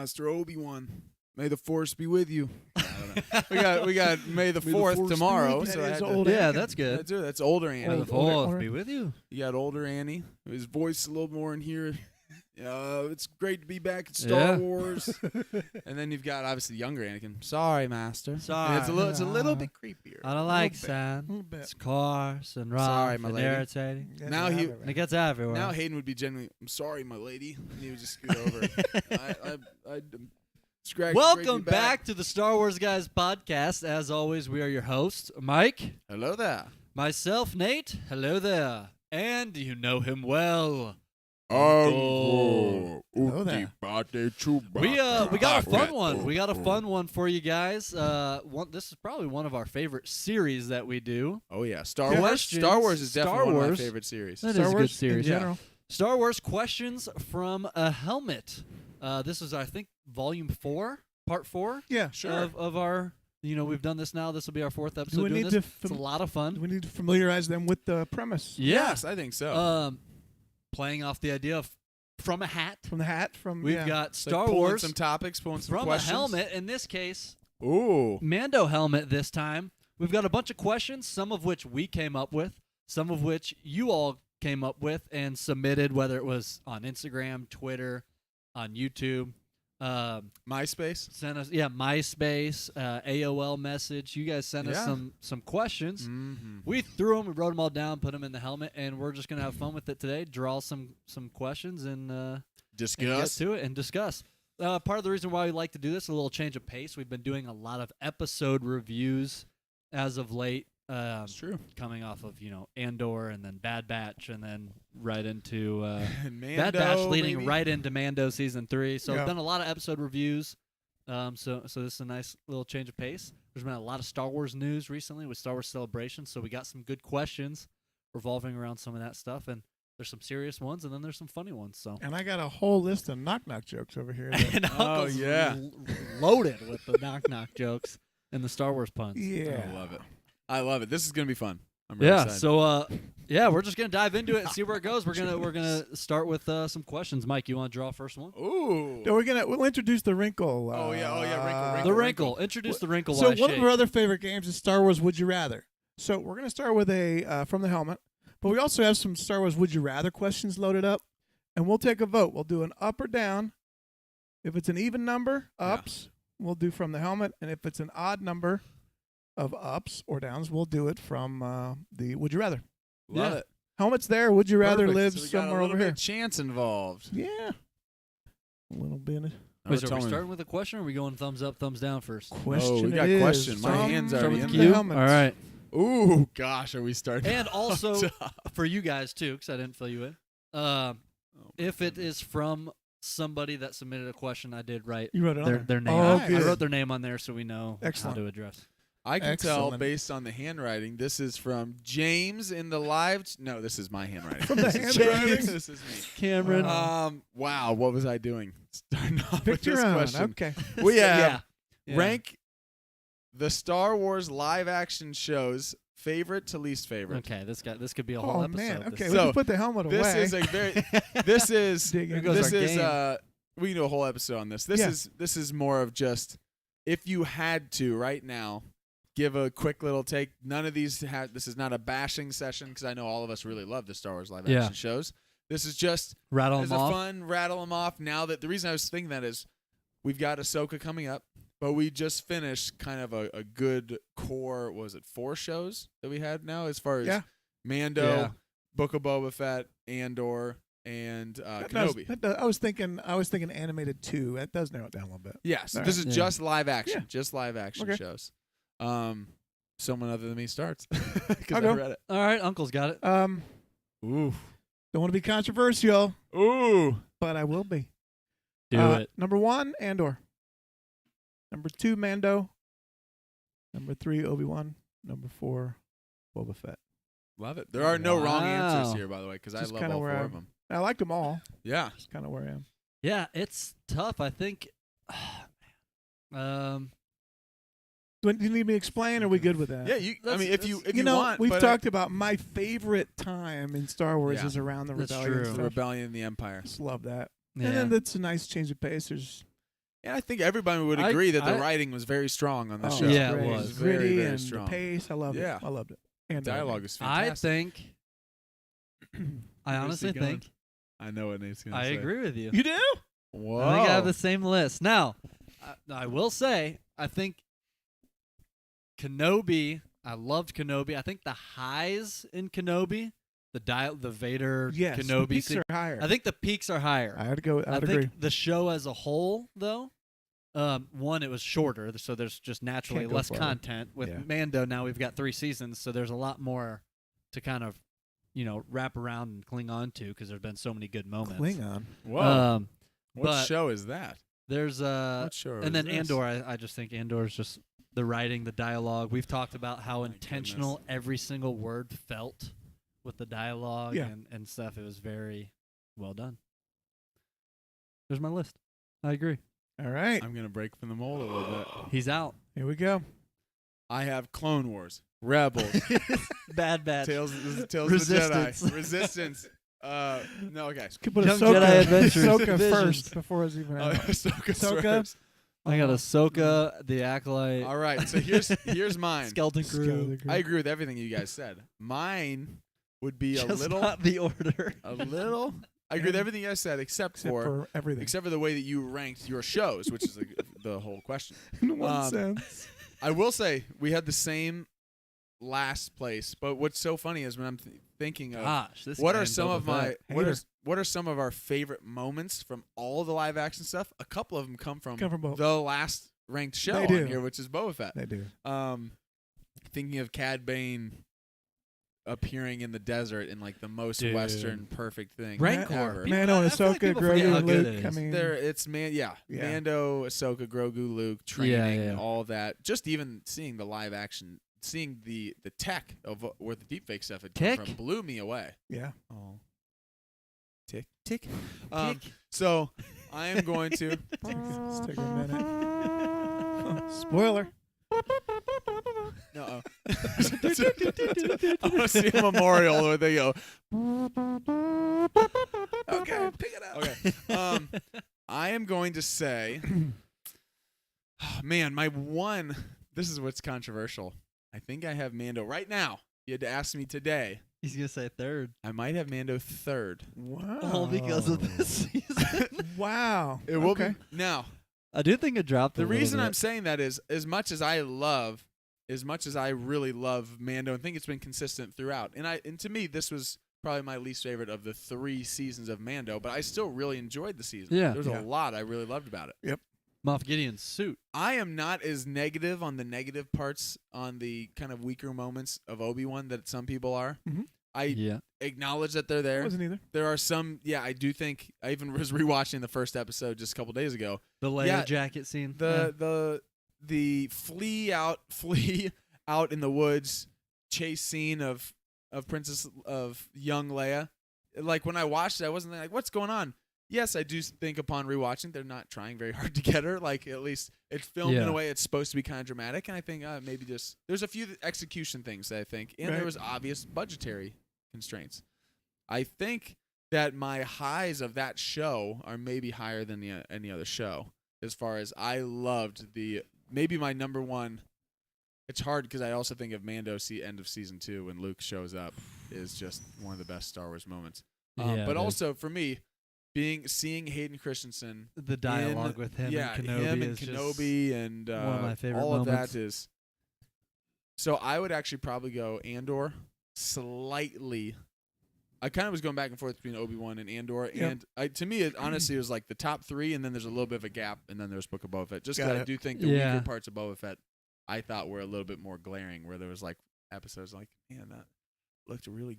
Master Obi-Wan. May the Force be with you. I don't know. We got May the 4th tomorrow. So that's good. That's it. That's older Annie. May the 4th be with you. You got older Annie. His voice a little more in here. It's great to be back at Star Wars. And then you've got obviously younger Anakin. Sorry, Master. Sorry. And it's a little bit creepier. I don't like sand. It's coarse and rough Sorry, my and lady. irritating. And it gets everywhere. Now Hayden would be genuinely, I'm sorry, my lady. And he would just scoot over. Welcome back to the Star Wars Guys podcast. As always, we are your hosts, Mike. Hello there. Myself, Nate. Hello there. And you know him well. Hello there. We got a fun one. We got a fun one for you guys. This is probably one of our favorite series that we do. Oh yeah, Star Wars. Star Wars is definitely one of my favorite series. That is a good series. In general. Star Wars questions from a helmet. This is, I think, volume 4, part 4. Yeah, sure. Of our, we've done this now. This will be our 4th episode. It's a lot of fun. Do we need to familiarize them with the premise? Yes, I think so. Playing off the idea of from a hat. From the hat. We've got Star pulling Wars. Some topics, pulling some from questions. A helmet. In this case, ooh, Mando helmet this time. We've got a bunch of questions, some of which we came up with, some of which you all came up with and submitted, whether it was on Instagram, Twitter, on YouTube. MySpace. Sent us, MySpace, AOL message. You guys sent us some questions. Mm-hmm. We threw them, we wrote them all down, put them in the helmet, and we're just gonna have fun with it today. Draw some questions and discuss. And get to it and discuss. Part of the reason why we like to do this, a little change of pace. We've been doing a lot of episode reviews as of late. It's true. Coming off of Andor and then Bad Batch and then right into Mando, Bad Batch leading maybe? right into Mando season 3. So Yeah. we've done a lot of episode reviews. So this is a nice little change of pace. There's been a lot of Star Wars news recently with Star Wars Celebration, so we got some good questions revolving around some of that stuff, and there's some serious ones and then there's some funny ones. So and I got a whole list of knock-knock jokes over here. and Uncle's loaded with the knock-knock jokes and the Star Wars puns. Yeah. I love it. This is gonna be fun. I'm really excited. So we're just gonna dive into it and see where it goes. We're gonna start with some questions. Mike, you want to draw first one? Ooh. So we'll introduce the wrinkle. Wrinkle. The wrinkle. Introduce the wrinkle. So one of our other favorite games is Star Wars Would You Rather. So we're gonna start with a from the helmet, but we also have some Star Wars Would You Rather questions loaded up, and we'll take a vote. We'll do an up or down. If it's an even number, ups, we'll do from the helmet, and if it's an odd number of ups or downs, we'll do it from the Would You Rather. Love it. Helmet's there. Would you rather Perfect. live So we somewhere got a over little here? bit of chance involved. Yeah. A little bit. Wait, so are we starting with a question or are we going thumbs up, thumbs down first? Question. We got it question. is. My hand's Start already with in the there. helmets. All right. Ooh, gosh, are we starting? And also for you guys too, because I didn't fill you in. If it is from somebody that submitted a question, I did write You wrote it on their name. Oh, I good. wrote their name on there so we know Excellent. how to address. I can tell Excellent. based on the handwriting. This is from James in the live. No, this is my handwriting. From the This is handwriting? James. This is me. Cameron. Wow, what was I doing? Starting off with Pick this your own. question. Okay. We have Yeah. rank the Star Wars live action shows favorite to least favorite. Okay, this could be a whole Oh episode. man. This Okay. is- We So, can put the helmet away. This is a very. This is. Dig in. Here goes This our is. game. We can do a whole episode on this. This Yeah. is. This is more of just if you had to right now. Give a quick little take. None of these this is not a bashing session because I know all of us really love the Star Wars live action shows. This is just rattle as them a off. fun rattle them off. Now that the reason I was thinking that is we've got Ahsoka coming up, but we just finished kind of a good core. What was it 4 shows that we had now as far as Mando, Book of Boba Fett, Andor, and Kenobi. I was thinking animated 2. That does narrow it down a little bit. Yes, All this right. is just live action. Yeah. Just live action Okay. shows. Someone other than me starts because I'll I go. read it. All right, Uncle's got it. Ooh, Don't want to be controversial, ooh. but I will be. Do it. Number 1, Andor. Number 2, Mando. Number 3, Obi-Wan. Number 4, Boba Fett. Love it. There are no wrong answers Wow. here, by the way, because I Just love kinda all 4 where of them. I liked them all. Yeah. That's kind of where I am. Yeah, it's tough. I think. Do you need me to explain, or are we good with that? Yeah, I mean, if you want. We've but talked about my favorite time in Star Wars Yeah. is around the That's rebellion. true. stuff. the Rebellion and the Empire. Just love that. Yeah. And then that's a nice change of pace. There's And I think everybody would agree that the writing was very strong on the show. Yeah, great. it was. very, Gritty very and strong. the pace. I loved Yeah. it. I loved it. And Dialogue is I fantastic. think. I honestly he going? think I know what Nate's going to I say. agree with you. You do? Whoa. I think I have the same list. Now, I will say, I think Kenobi. I loved Kenobi. I think the highs in Kenobi, the Vader Yes. Kenobi the peaks scene, are higher. I think the peaks are higher. I would go. I I would think agree. the show as a whole, though, one, it was shorter, so there's just naturally Can't go less farther. content. With Yeah. Mando, now we've got 3 seasons, so there's a lot more to kind of, wrap around and cling on to because there's been so many good moments. Klingon. Whoa. What but show is that? there's What show and then is this? Andor. I just think Andor is just the writing, the dialogue. We've talked about how My intentional every single word felt with the dialogue Yeah. and stuff. It was very well done. There's my list. I agree. All right. I'm going to break from the mold a little bit. He's out. Here we go. I have Clone Wars, Rebels, Bad. Tales of the Resistance. Jedi, Resistance. No, okay. Could put Young Ahsoka, Jedi Adventures. Ahsoka Visions. first before it's even out. Ahsoka. Ahsoka? first. I got Ahsoka, the Acolyte, All right, so here's mine. Skeleton Crew. Skeleton Crew. I agree with everything you guys said. Mine would be Just a little. not the order. I agree with everything you guys said, except for everything. the way that you ranked your shows, which is the whole question. In one um, sense. I will say we had the same last place, but what's so funny is when I'm thinking of Gosh, this what guy are in some Boba of my Fett. what are some of our favorite moments from all the live action stuff? A couple of them come from both. the last ranked show They do. on here, which is Boba Fett. They do. Thinking of Cad Bane appearing in the desert in like the most Dude. Western perfect thing Rancor. ever. People- Mando and I feel like Ahsoka, people forget Grogu, how and good Luke. it I is. mean, It's Yeah. Mando, Ahsoka, Grogu, Luke, training, yeah. all that. Just even seeing the live action, seeing the tech of where the deepfake stuff had come Tick. from blew me away. yeah. Oh, tick. Tick. So I am going to. Let's take a minute. Spoiler. No. I want to see a memorial where they go. Okay, pick it up. Okay. I am going to say, man, my one. This is what's controversial. I think I have Mando right now. You had to ask me today. He's gonna say third. I might have Mando third. Wow. All because of this season. Wow. It will okay. be now. I do think it dropped. The reason I'm saying that is as much as I really love Mando and think it's been consistent throughout. And to me, this was probably my least favorite of the 3 seasons of Mando, but I still really enjoyed the season. Yeah. There's Yeah. a lot I really loved about it. Moff Gideon's suit. I am not as negative on the negative parts, on the kind of weaker moments of Obi-Wan that some people are. Mhm. I Yeah. acknowledge that they're I there. wasn't either. There are some, I do think, I even was rewatching the first episode just a couple days ago. The Leia Yeah, jacket scene. The flee out in the woods chase scene of young Leia. Like when I watched it, I wasn't like, what's going on? Yes, I do think upon rewatching, they're not trying very hard to get her. Like at least it's filmed in Yeah. a way it's supposed to be kind of dramatic, and I think maybe just there's a few execution things that I think, and Right. there was obvious budgetary constraints. I think that my highs of that show are maybe higher than any other show. As far as I loved maybe my number one. It's hard because I also think of Mando end of season 2 when Luke shows up is just one of the best Star Wars moments. Yeah, but dude. also for me, seeing Hayden Christensen, The dialogue with him and Kenobi him and is just Kenobi and one of my favorite all moments. of that is. So I would actually probably go Andor slightly. I kind of was going back and forth between Obi-Wan and Andor, Yep. and to me, it honestly was like the top 3, and then there's a little bit of a gap, and then there's Book of Boba Fett. Just Got because I it. do think the Yeah. weaker parts of Boba Fett, I thought were a little bit more glaring, where there was like episodes like, man, that looked really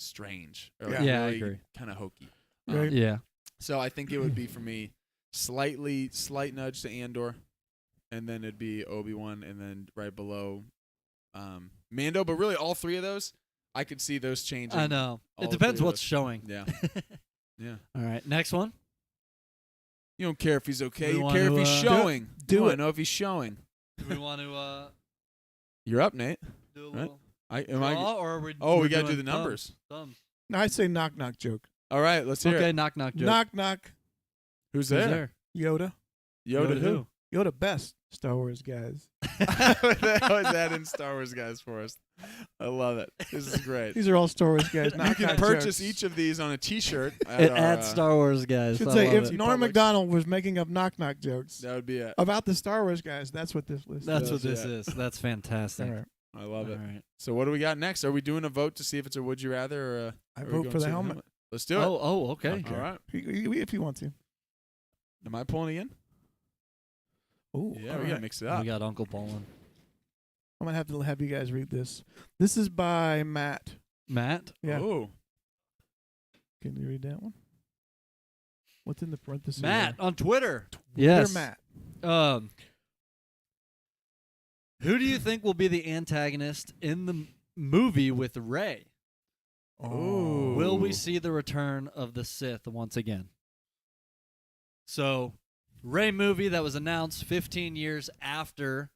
strange, or like Yeah, I really agree. kind of hokey. Right. Yeah. So I think it would be for me slight nudge to Andor, and then it'd be Obi-Wan, and then right below Mando. But really, all 3 of those, I could see those changing. I know. all It the depends 3 of what's those. showing. Yeah, yeah. All right. Next one. You don't care if he's okay. We You want care if to, he's showing. do you it. want to know if he's showing. Do we want to You're up, Nate. do a Right. little Am I? draw, or are we? Oh, we're we got to doing do the numbers. Thumbs. No, I say knock knock joke. All right, let's hear Okay. it. Knock knock joke. Knock knock. Who's Who's there? there? Yoda. Yoda who? Yoda best Star Wars guys. That was that in Star Wars guys for us. I love it. This is great. These are all Star Wars guys. You can purchase each of these on a T-shirt. It adds Star Wars guys. Should I say love if it. Norm Macdonald was making up knock jokes That would be it. about the Star Wars guys, that's what this list That's is. what this Yeah. is. That's fantastic. All right. I love it. All right. So what do we got next? Are we doing a vote to see if it's a would you rather or I are we vote going for the to helmet. Let's do it. Oh, okay. All right. If you want to. Am I pulling again? Oh, Yeah, we gotta mix it up. We got Uncle Bowling. I'm gonna have to have you guys read this. This is by Matt. Matt? Yeah. Oh, Can you read that one? What's in the parentheses? Matt on Twitter. Dear Yes. Matt. Who do you think will be the antagonist in the movie with Rey? Ooh. Will we see the return of the Sith once again? So, Rey movie that was announced 15 years after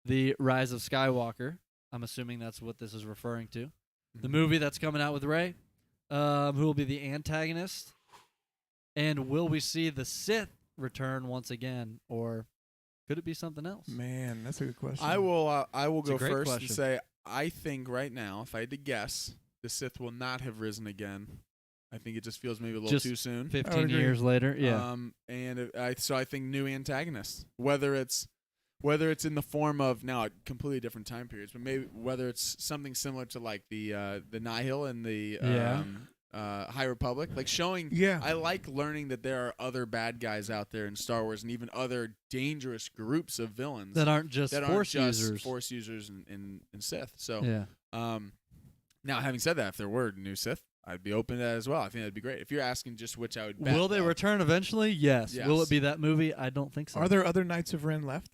the Rise of Skywalker. I'm assuming that's what this is referring to. The movie that's coming out with Rey. Who will be the antagonist? And will we see the Sith return once again, or could it be something else? Man, that's a good question. I will It's a go great first question. and say I think right now, if I had to guess, the Sith will not have risen again. I think it just feels maybe a little Just too soon. 15 agree. years later, yeah. So I think new antagonists, whether it's in the form of now completely different time periods, but maybe whether it's something similar to like the Nihil and the High Republic, like showing. Yeah. I like learning that there are other bad guys out there in Star Wars and even other dangerous groups of villains that aren't just that Force aren't just users. Force users and Sith. So Yeah. now having said that, if there were new Sith, I'd be open to that as well. I think that'd be great. If you're asking just which I would bet, Will they though, return eventually? Yes. Yes. Will it be that movie? I don't think so. Are there other Knights of Ren left?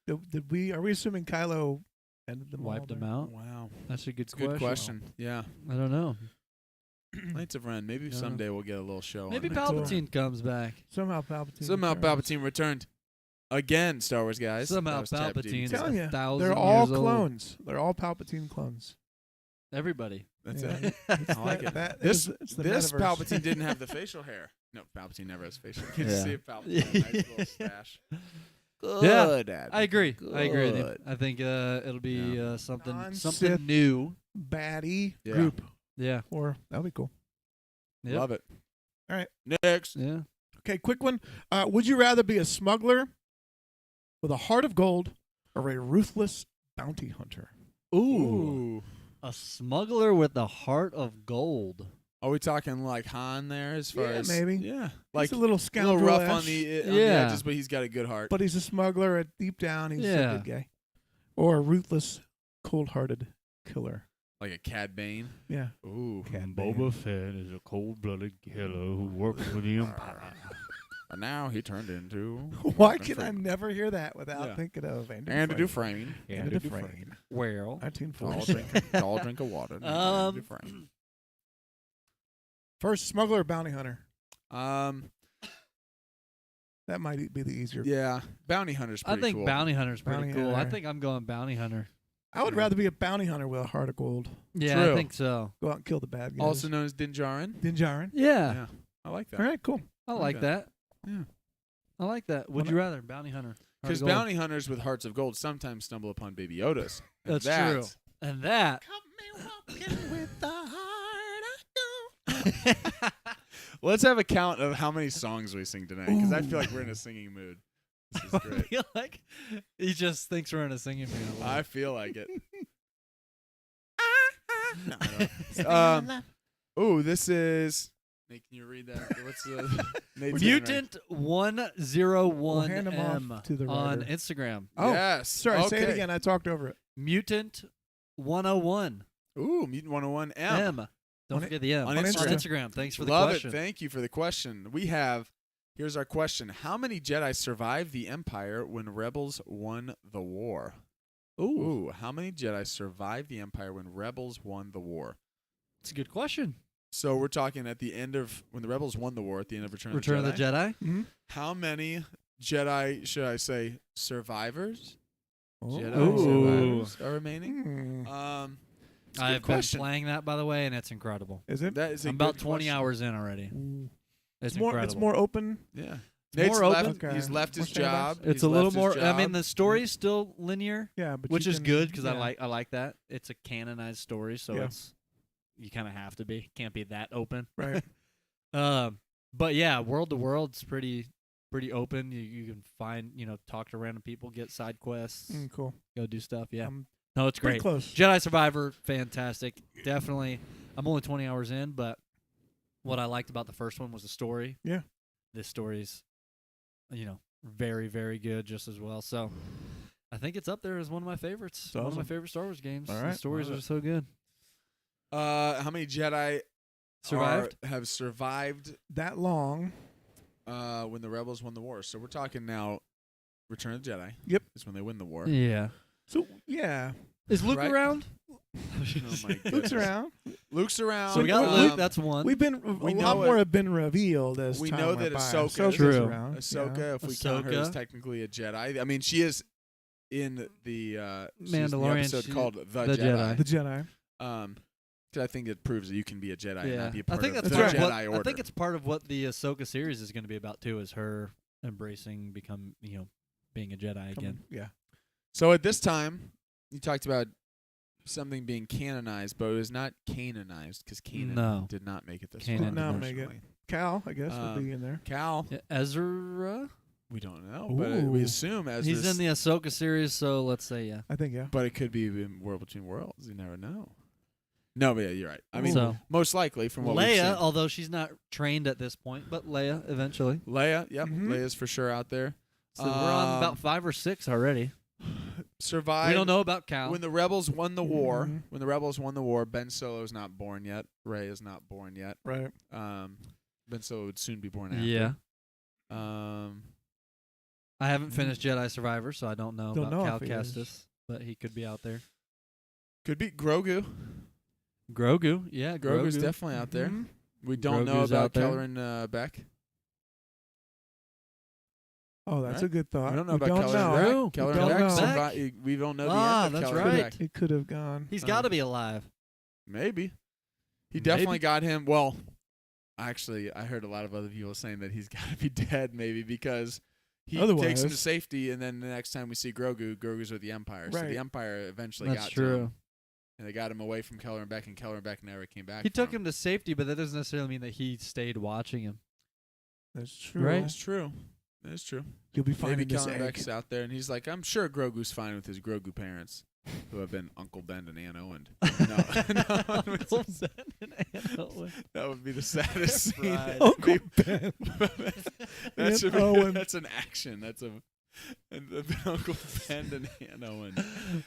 Did we? Are we assuming Kylo ended them Wiped all them out? Wow, That's a good it's a good question. Yeah, I don't know. Knights of Ren. Maybe Yeah. someday we'll get a little show. Maybe on it. Palpatine comes back. Somehow Palpatine. Somehow returns. Palpatine returned again. Star Wars guys. Somehow That was Chap Palpatine GPT. is Telling you, 1,000 they're all years old. clones. They're all Palpatine clones. Everybody. That's Yeah. it. I like it. This This the this metaverse. Palpatine didn't have the facial hair. No, Palpatine never has facial hair. You Yeah. see a Palpatine, nice little stash. Yeah, Good, Dad. I agree. I agree with you. Good. I think it'll be Yeah. something Non-Sith. new. baddie Yeah. group. Yeah. Or that'll be cool. Yep. Love it. All right. Next. Yeah. Okay, quick one. Would you rather be a smuggler with a heart of gold or a ruthless bounty hunter? Ooh. A smuggler with the heart of gold. Are we talking like Han there as far Yeah, as maybe. Yeah. Like Like a little a scoundrel, little rough on the Yeah. edges, but he's got a good heart. but he's a smuggler. At deep down, he's Yeah. a good guy. Or a ruthless, cold-hearted killer. Like a Cad Bane. Yeah. Ooh. Cad Bane. Fett is a cold-blooded killer who works for the Empire. And now he turned into Why can I never hear that without Yeah. thinking of Andy Andy Dufresne? Dufresne. Andy Dufresne. Well, 1940. Tall drink of water. Andy Dufresne. First, smuggler or bounty hunter? Um. That might be the easier. Yeah. Bounty hunter's I pretty think cool. bounty hunter's pretty Bounty cool. I hunter. think I'm going bounty hunter. I would rather be a bounty hunter with a heart of gold. Yeah, True. I think so. Go out and kill the bad guys. Also known as Din Djarin. Din Djarin. Yeah, Yeah. I like that. All right, cool. I like Okay. that. Yeah. I like that. Would you rather bounty hunter? Heart of Because gold. bounty hunters with hearts of gold sometimes stumble upon baby Yodas. And That's true. And that. Come me walking with the heart of gold. Let's have a count of how many songs we sing tonight, because I feel like we're in a singing mood. This is I great. feel like he just thinks we're in a singing mood. I feel like it. No, Ooh, this is. Nate, can you read that? What's the Nate's Mutant We'll hand 'em 101M off to the on writer. Instagram. Oh, yes. sorry, say it Okay. again. I talked over it. Mutant 101 Ooh, Mutant 101 M. Don't On forget the M. on Instagram. Thanks for the Love question. it. Thank you for the question. We have. Here's our question: how many Jedi survived the Empire when Rebels won the war? Ooh, how many Jedi survived the Empire when Rebels won the war? It's a good question. So we're talking at the end of when the Rebels won the war, at the end of Return Return of the Jedi. Mm-hmm. How many Jedi should I say survivors? Jedi Ooh. survivors are remaining. It's a good I've been question. playing that, by the way, and it's incredible. Is it? That is a I'm about good 20 question. hours in already. Ooh. It's It's more. incredible. It's more open. Yeah. Nate's more left. open. Okay. He's left More his job. standbys? It's He's a little left his more. I mean, job. the story's still linear, Yeah, but which you is can- good because yeah. I like that. It's a canonized story, so Yeah. it's you kind of have to be. Can't be that open. Right. But yeah, world to world's pretty open. You can find talk to random people, get side quests, Cool. go do stuff. Yeah, I'm no, it's pretty great. close. Jedi Survivor, fantastic. Definitely. I'm only 20 hours in, but what I liked about the first one was the story. Yeah. This story's, very, very good just as well. So I think it's up there as one of my favorites. That's One of my awesome. favorite Star Wars games. All The right, stories love are it. so good. How many Jedi Survived? have survived That long. when the Rebels won the war? So we're talking now. Return of the Jedi. Yep. Is when they win the war. Yeah. So yeah, Is Luke Right? around? Oh my goodness. Luke's around. Luke's around. So we got we- Luke. That's one. We've been We a know lot more it- have been revealed as we time know went that by. Ahsoka's Ahsoka's True. around. Ahsoka, Yeah. if we count her as Ahsoka. technically a Jedi. I mean, she is in the she's in the Mandalorian, episode she- called The The Jedi. The Jedi. 'Cause I think it proves that you can be a Jedi and yeah. not be a I part think of that's the part of Jedi what, Order. I think it's part of what the Ahsoka series is going to be about too. Is her embracing being a Jedi again. Yeah. So at this time, you talked about something being canonized, but it was not canonized because Kanan No. did not make it this Kanan far. did not make it. unfortunately. Cal, I guess, would be in there. Cal, Yeah, Ezra. we don't know, but we Ooh. assume as He's this, in the Ahsoka series, so let's say yeah. I think yeah. but it could be in World Between Worlds. You never know. No, but yeah, you're right. I mean, So most likely from what we've Leia, seen. although she's not trained at this point, but Leia eventually. Leia, yep, Mhm. Leia's for sure out there. So we're on about 5 or 6 already. Survived. We don't know about Cal. When the rebels won the war. Mhm. When the rebels won the war, Ben Solo's not born yet. Rey is not born yet. Right. Ben Solo would soon be born after. yeah, Um, I haven't finished Jedi Survivor, so I don't know Don't know about if Cal he is. Kestis, but he could be out there. could be Grogu. Grogu, yeah, Grogu's Grogu. definitely out there. Mhm. We don't know Grogu's about out there. Kelleran Beck. Oh, that's Right. a good thought. We don't know We about don't Kelleran know. Beck. True. Kelleran don't Beck. know. We don't know the Ah, end of that's Kelleran right. Beck. It could have gone. He's got to be alive. Maybe. He Maybe. definitely got him. Well, actually, I heard a lot of other people saying that he's got to be dead, maybe, because he takes him to Otherwise- safety, and then the next time we see Grogu, Grogu's with the Empire. So Right. the Empire eventually That's got to true. him. And they got him away from Kelleran Beck, and Kelleran Beck never came back. He from took him to safety, but that doesn't necessarily mean that he stayed watching him. That's true. Right. That's true. That's true. You'll be Maybe finding this Kelleran egg. Beck's out there, and he's like, I'm sure Grogu's fine with his Grogu parents, who have been Uncle Ben and Aunt Owen. No, Uncle Ben and Aunt Owen. that would be the saddest scene. Right. Uncle Ben. That should be, Aunt Owen. that's an action. That's and Uncle Ben and Aunt Owen.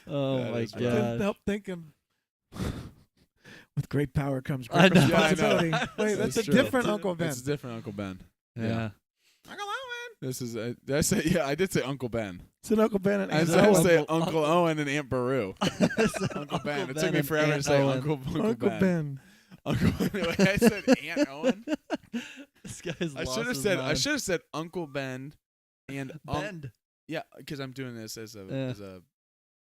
Oh That my is I couldn't god. help thinking. With great power comes I great know. Yeah, I know. responsibility. Wait, that's That's a true. different Uncle Ben. It's a different Uncle Ben. Yeah. Uncle Owen. This is did I say I did say Uncle Ben. It's an Uncle Ben and I Aunt was going to Owen. say Uncle- Uncle Owen and Aunt Beru. Uncle Ben. It took me and forever to Aunt say Owen. Uncle Uncle Ben. Ben. Uncle Wait, I said Aunt Owen. This guy's I lost should have his said mind. Uncle Ben and Bend. yeah, because I'm doing this as a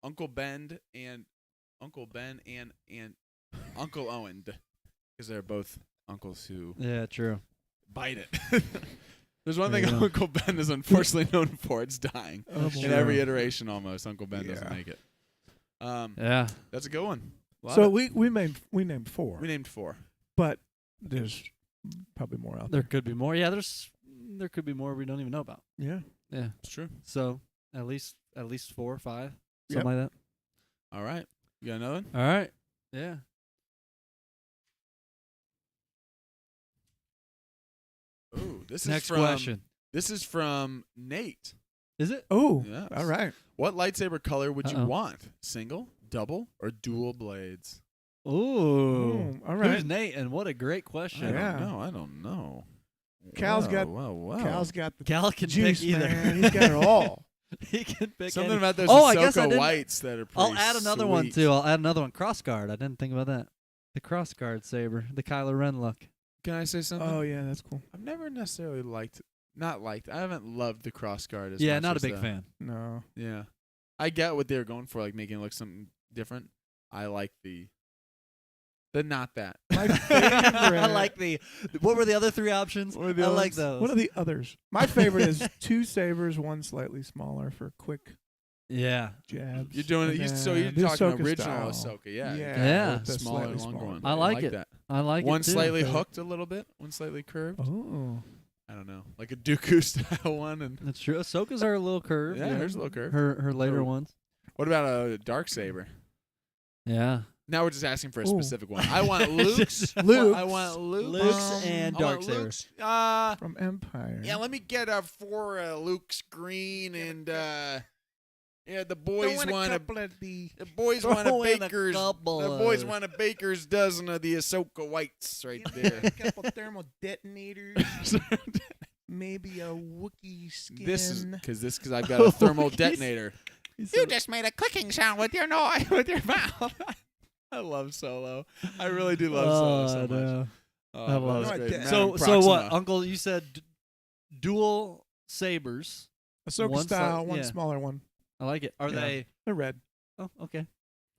Uncle Ben and Uncle Owen because they're both uncles who Yeah, true. bite it. There's one There thing you go. Uncle Ben is unfortunately known for. It's dying. Oh, That's boy. In true. every iteration, almost Uncle Ben doesn't Yeah. make it. Yeah. That's a good one. Love So it. we named 4, we named 4. but there's probably more out There there. could be more. Yeah, there could be more we don't even know about. Yeah. Yeah. It's true. So at least 4 or 5. Yep. Something like All right. You got another one? that. All right. Yeah. Ooh, this Next is from question. This is from Nate. Is it? Oh, Yes. all right. What lightsaber color would you Uh-oh. want? Single, double, or dual blades? Ooh. All right. Who's Nate? And what a great question. Yeah. I don't know. Cal's got- Whoa. Cal's got the Cal can juice, pick either. man. He's got it all. He can pick Something any. about those Oh, I guess I Ahsoka didn't- whites that are pretty I'll add another one sweet. too. I'll add another one. Crossguard. I didn't think about that. The crossguard saber. The Kylo Ren look. Can I say something? Oh, yeah, that's cool. I've never necessarily I haven't loved the crossguard as Yeah, much not a as big the- fan. No. Yeah. I get what they were going for, like making it look something different. I like the Then not that. My favorite. I like the. What were the other 3 options? What were the I other like ones? those. What are the others? My favorite is 2 sabers, 1 slightly smaller for quick Yeah. jabs. You're doing and it. So you're then talking Ahsoka original style. Ahsoka, yeah. Yeah. with the Smaller and slightly longer smaller. one. I like it. that. I like One it too. slightly Okay. hooked a little bit. One slightly curved. Oh. I don't know, like a Dooku style one. And That's true. Ahsoka's are a little curved. yeah, hers a little curved. Her later Her- ones. What about a dark saber? Yeah. Now we're just asking for a Ooh. specific one. I want Luke's. Luke. I want Luke's. Luke's and I dark want sabers. Luke's. From Empire. Yeah, let me get 4 Luke's green and yeah, the boys Throw in want a a couple of the. the boys want a Throw in a baker's couple the boys of- want a baker's dozen of the Ahsoka whites right there. A couple thermal detonators. Maybe a Wookiee skin. This is because I've got a thermal Wookies. detonator. You just made a clicking sound with your noise with your mouth. I love Solo. I really do love Solo so much. no. Oh, I love that's it. great. So Madame so what, Proxima. Uncle? You said dual sabers. Ahsoka one style, sli- one yeah. smaller one. I like it. Are Yeah. they? They're red. Oh, okay.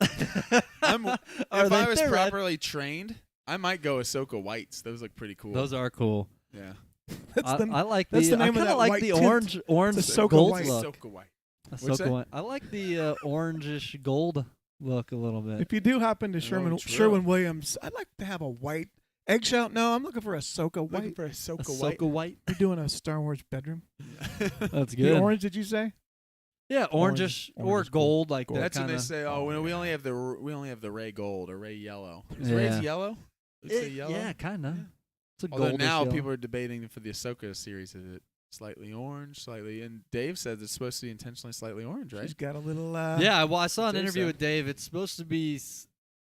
If Are I they? was They're red. properly trained, I might go Ahsoka whites. Those look pretty cool. Those are cool. yeah. That's I, the I like that's the. the name I of kind that of like white the tint. orange It's Ahsoka gold white. look. Ahsoka white. What'd you say? Ahsoka white. I like the orangish gold look a little bit. If you do hop into true. Sherwin Williams, I'd like to have a white eggshell. No, I'm looking for Ahsoka Looking white. for Ahsoka, Ahsoka white. You're doing a Star Wars bedroom. That's The good. orange, did you say? Yeah, orangish Orange or is cool. gold, like Gold. that That's when kind they of. say, "Oh, we only have the Ray gold or Ray yellow." Is Yeah. Ray's yellow? Is it yellow? Yeah, kind of. Yeah. It's a Although goldish now yellow. people are debating for the Ahsoka series, is it slightly orange, slightly? And Dave says it's supposed to be intentionally slightly orange, right? She's got a little. Yeah, well, I saw an Dave interview said. with Dave. It's supposed to be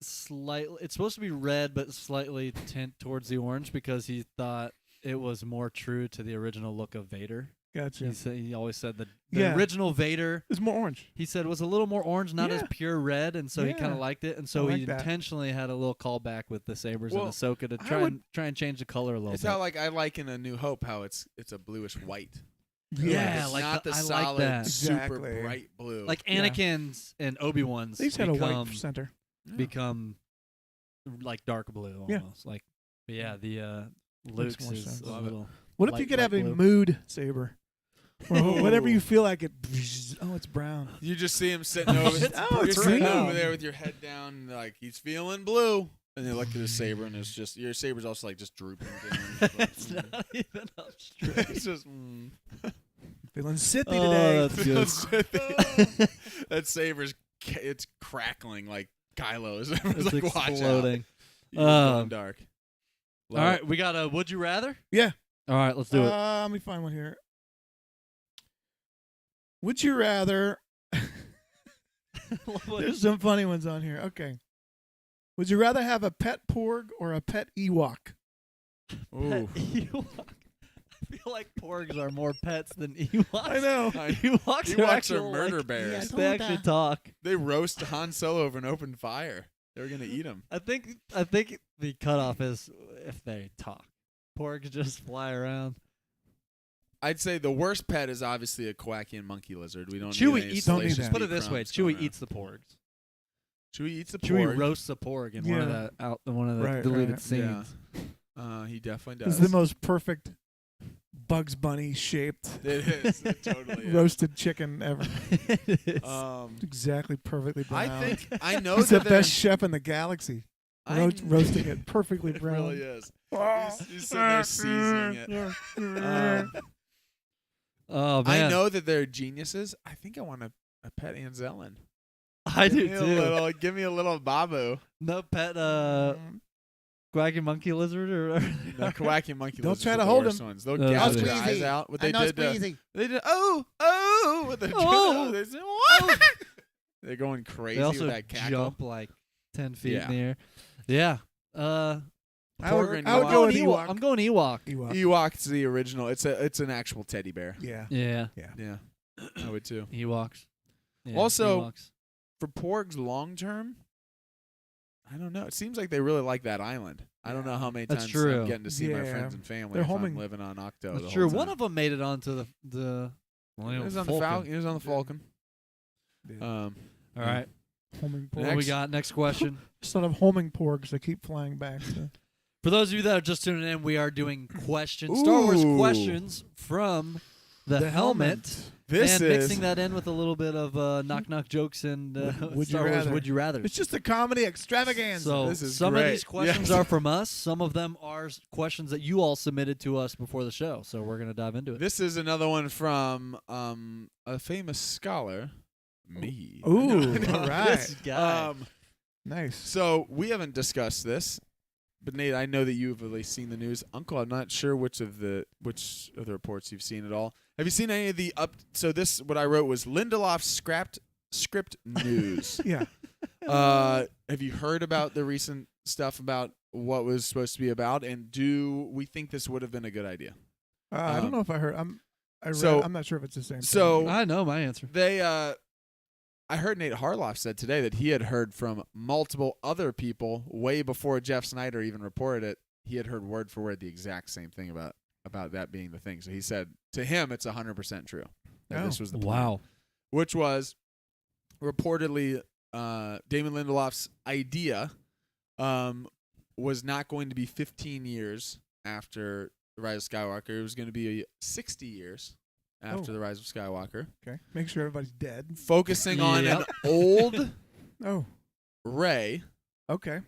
slightly. It's supposed to be red, but slightly tint towards the orange because he thought it was more true to the original look of Vader. Gotcha. He said he always said the Yeah. original Vader. It's more orange. He said was a little more orange, not as Yeah. pure red, and so he kind Yeah. of liked it. And so I he like that. intentionally had a little callback with the sabers Well, and Ahsoka to I try would- and change the color a little It's bit. how I like in A New Hope how it's a bluish white. Yeah, it's like not the I like solid, that. super Exactly. bright blue. Like Yeah. Anakin's and Obi-Wan's They just had a become, white center. Yeah. become like dark blue Yeah. almost. Like, but yeah, the Luke's more is sense. a Love it. little. What if light- you could have light a blue. mood saber? Or whatever Ooh. you feel like it. Oh, it's brown. You just see him sitting over. It's you're it's sitting green. over there with your head down, like he's feeling blue. And you look at his saber, and it's just your saber's also like just drooping down. It's not even up straight. It's just. Feeling sithy Oh, today. that's good. That saber's it's crackling like Kylo's. It's Everyone's like, watch out. exploding. You're going Um, dark. All Love right, it. we got a would you rather? Yeah. All right, let's do it. Let me find one here. Would you rather? There's some funny ones on here. Okay. Would you rather have a pet porg or a pet Ewok? Ooh. Ewok. I feel like porgs are more pets than Ewoks. I know. Ewoks, Ewoks are actual, murder like, bears. They actually talk. They roast Han Solo over an open fire. They were gonna eat him. I think the cutoff is if they talk. Porgs just fly around. I'd say the worst pet is obviously a Kowakian monkey lizard. We don't. Chewie need any eats. Don't need salacious that. Put it meat this way: crumbs going Chewie around. eats the porgs. Chewie eats the Chewie porg. roasts the porg in one of Yeah. the Right, deleted right. scenes. He definitely It's does. the most perfect Bugs Bunny shaped It is. It totally is. roasted chicken ever. It is. Exactly perfectly brown. I think I know he's the that they're- best chef in the galaxy. Roasting it perfectly It brown. really is. He's sitting there seasoning it. Oh man, I know that they're geniuses. I think I want a pet Anzellan. I do Give me too. a little, give me a little Babu. No pet Mm. quacky monkey lizard or whatever. The Kowakian monkey Don't lizards try are to the hold worst him. ones. They'll No, gouge it's your easy. eyes out. What I they know it's did. easy. They did. With the Oh. they said, what? They're going crazy They also with that cackle. jump like 10 feet Yeah. in the air. Yeah. I would, Porg and I would Ewok. go with Ewok. Ewok. I'm going Ewok. Ewok. Ewok's the original. It's an actual teddy bear. Yeah. Yeah. Yeah, I would too. Ewoks. Yeah, Also- Ewoks. For porgs long term, I don't know. It seems like they really like that island. I don't know how many That's times true. I'm getting to see my Yeah. friends and family They're if homing. I'm living on Octo. That's the true. whole One time. of them made it onto the He was on the Falcon. Falcon. He was on the Falcon. Yeah. All right. Homing What do we porgs. got? Next question. Just thought of homing porgs that keep flying back. So. For those of you that are just tuning in, we are doing questions, Star Wars Ooh. questions from the helmet. This and is mixing that in with a little bit of knock-knock jokes and Would Star you Wars rather? Would You Rather. It's just a comedy extravaganza. So This is some of great. these questions Yes. are from us. Some of them are questions that you all submitted to us before the show. So we're going to dive into it. This is another one from a famous scholar, me. Ooh, all right. This guy. Nice. So we haven't discussed this, but Nate, I know that you've at least seen the news. Uncle, I'm not sure which of the reports you've seen at all. Have you seen any of the up? So this, what I wrote was Lindelof's scrapped script news. Yeah. Have you heard about the recent stuff about what was supposed to be about? And do we think this would have been a good idea? I don't know if I heard. I'm not sure if it's the same. So I know my answer. they, I heard Nate Harloff said today that he had heard from multiple other people way before Jeff Snyder even reported it. He had heard word for word the exact same thing about that being the thing. So he said to him, it's 100% true. That this was the plan. Wow. Which was reportedly Damon Lindelof's idea was not going to be 15 years after The Rise of Skywalker. It was going to be 60 years after The Rise of Skywalker. Okay. Make sure everybody's dead. Focusing on an Yep. old Oh. Rey Okay.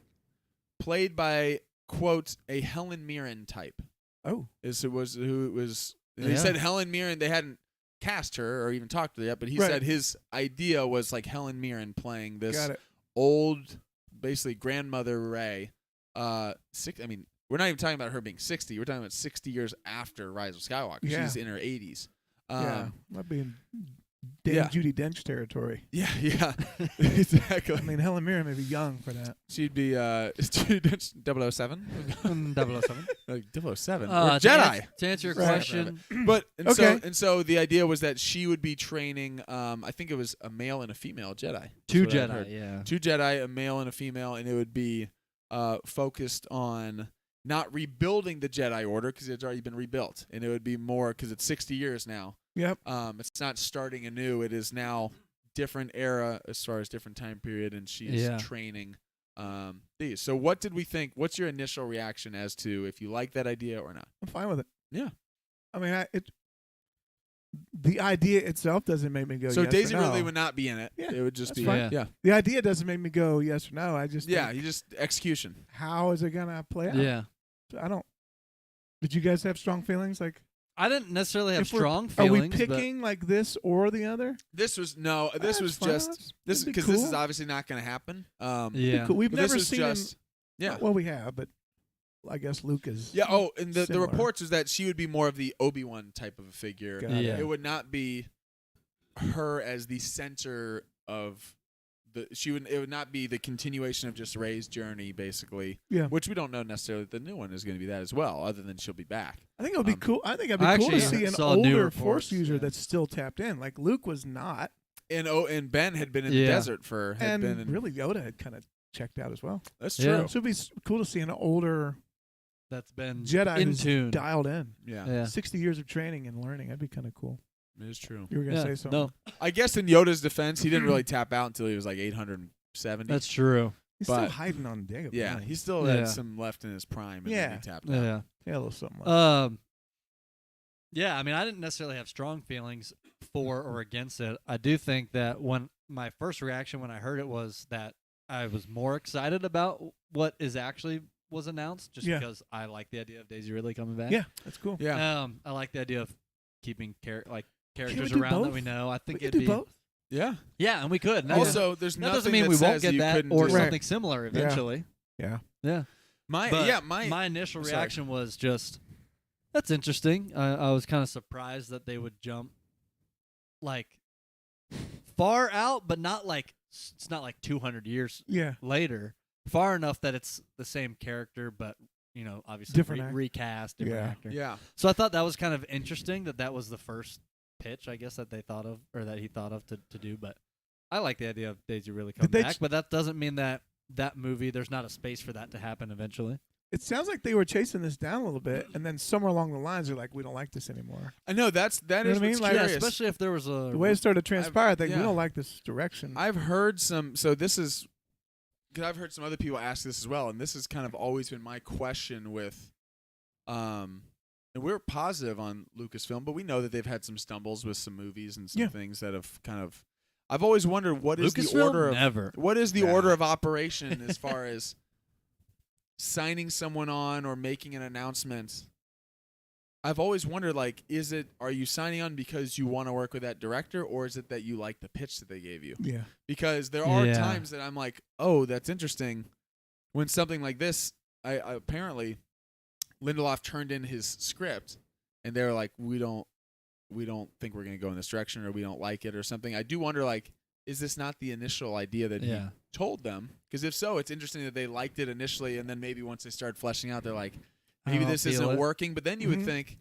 played by, quote, a Helen Mirren type. Oh. He Yeah. said Helen Mirren, they hadn't cast her or even talked to her yet, but he Right. said his idea was like Helen Mirren playing this Got it. old, basically grandmother Rey. We're not even talking about her being 60. We're talking about 60 years after Rise of Skywalker. Yeah. She's in her 80s. Yeah. Might be in yeah. Judi Dench territory. Yeah, exactly. I mean, Helen Mirren may be young for that. She'd be 007? 007. Like 007. Or To Jedi. To answer your Right. question, But Okay. so the idea was that she would be training. I think it was a male and a female Jedi. two That's what I heard. Jedi, yeah. 2 Jedi, a male and a female, and it would be focused on not rebuilding the Jedi Order because it's already been rebuilt, and it would be more because it's 60 years now. Yep. It's not starting anew. It is now different era as far as different time period, and she is Yeah. training these. So what did we think? What's your initial reaction as to if you like that idea or not? I'm fine with it. Yeah. I mean, the idea itself doesn't make me go. So yes Daisy or no. Ridley would not be in it. Yeah, It would just that's be fine. yeah. The idea doesn't make me go yes or no. I just Yeah, think, you just execution. how is it gonna play out? Yeah. I don't. Did you guys have strong feelings? Like, I didn't necessarily have if we're- strong are we feelings. but picking like this or the other? This was this That's was fine. just this That'd be because this is cool. obviously not going to happen. yeah. Cool. We've But never this was seen just him. yeah. Well, we have, but I guess Luke is. Yeah. Oh, and the similar. reports is that she would be more of the Obi-Wan type of a figure. Got it. Yeah. It would not be her as the center of the. It would not be the continuation of just Rey's journey, basically. Yeah. Which we don't know necessarily. The new one is going to be that as well. Other than she'll be back. I think it would be cool. I think it'd be I cool to actually see an saw new older reports, Force user yeah. that's still tapped in. Like Luke was not, And Ben had been in the Yeah. desert for and been in, really Yoda had kind of checked out as well. That's Yeah. true. So it'd be cool to see an older That's been Jedi in who's tune. dialed in. Yeah, Yeah. 60 years of training and learning. That'd be kind of cool. it is true. You were gonna Yeah, say something. no, I guess in Yoda's defense, he didn't really tap out until he was like 870. that's true. He's but- still hiding on Dagobah. yeah, isn't he still Yeah. had some left in his prime, and then Yeah. he tapped out. Yeah. Yeah, a little something. Like Yeah, I mean, I didn't necessarily have strong feelings for or against it. I do think that when my first reaction when I heard it was that I was more excited about what was announced, just Yeah. because I like the idea of Daisy Ridley coming back. Yeah, that's cool. Yeah, I like the idea of keeping characters do around that both? we know. I We think could it'd do be both. yeah. yeah, and we could. And Also, there's that nothing doesn't mean that we says won't get you that couldn't or do- Right. something similar eventually. Yeah. Yeah. My initial sorry. reaction was just, that's interesting. I was kind of surprised that they would jump like far out, but not like it's not like 200 years Yeah. later. Far enough that it's the same character, but obviously Different actor. recast, different Yeah. actor. yeah. So I thought that was kind of interesting that was the first pitch, I guess, that they thought of or that he thought of to do. But I like the idea of Daisy really coming they back. But that doesn't mean that movie, there's not a space for that to happen eventually. It sounds like they were chasing this down a little bit, and then somewhere along the lines, they're like, "We don't like this anymore." I know that You know is what I what's mean? Like, curious. especially if there was The way it started to transpire, I think we yeah. don't like this direction. I've heard some. So this is because I've heard some other people ask this as well, and this has kind of always been my question with, and we're positive on Lucasfilm, but we know that they've had some stumbles with some movies and some things that have kind of. I've always wondered what is the order of what is the order of operation as far as signing someone on or making an announcement. I've always wondered, like, are you signing on because you want to work with that director, or is it that you like the pitch that they gave you? Yeah. Because there are times that I'm like, oh, that's interesting. When something like this, I apparently Lindelof turned in his script, and they were like, we don't think we're going to go in this direction, or we don't like it, or something. I do wonder, like, is this not the initial idea that he told them? Because if so, it's interesting that they liked it initially, and then maybe once they start fleshing out, they're like, maybe this isn't working. But then you would think,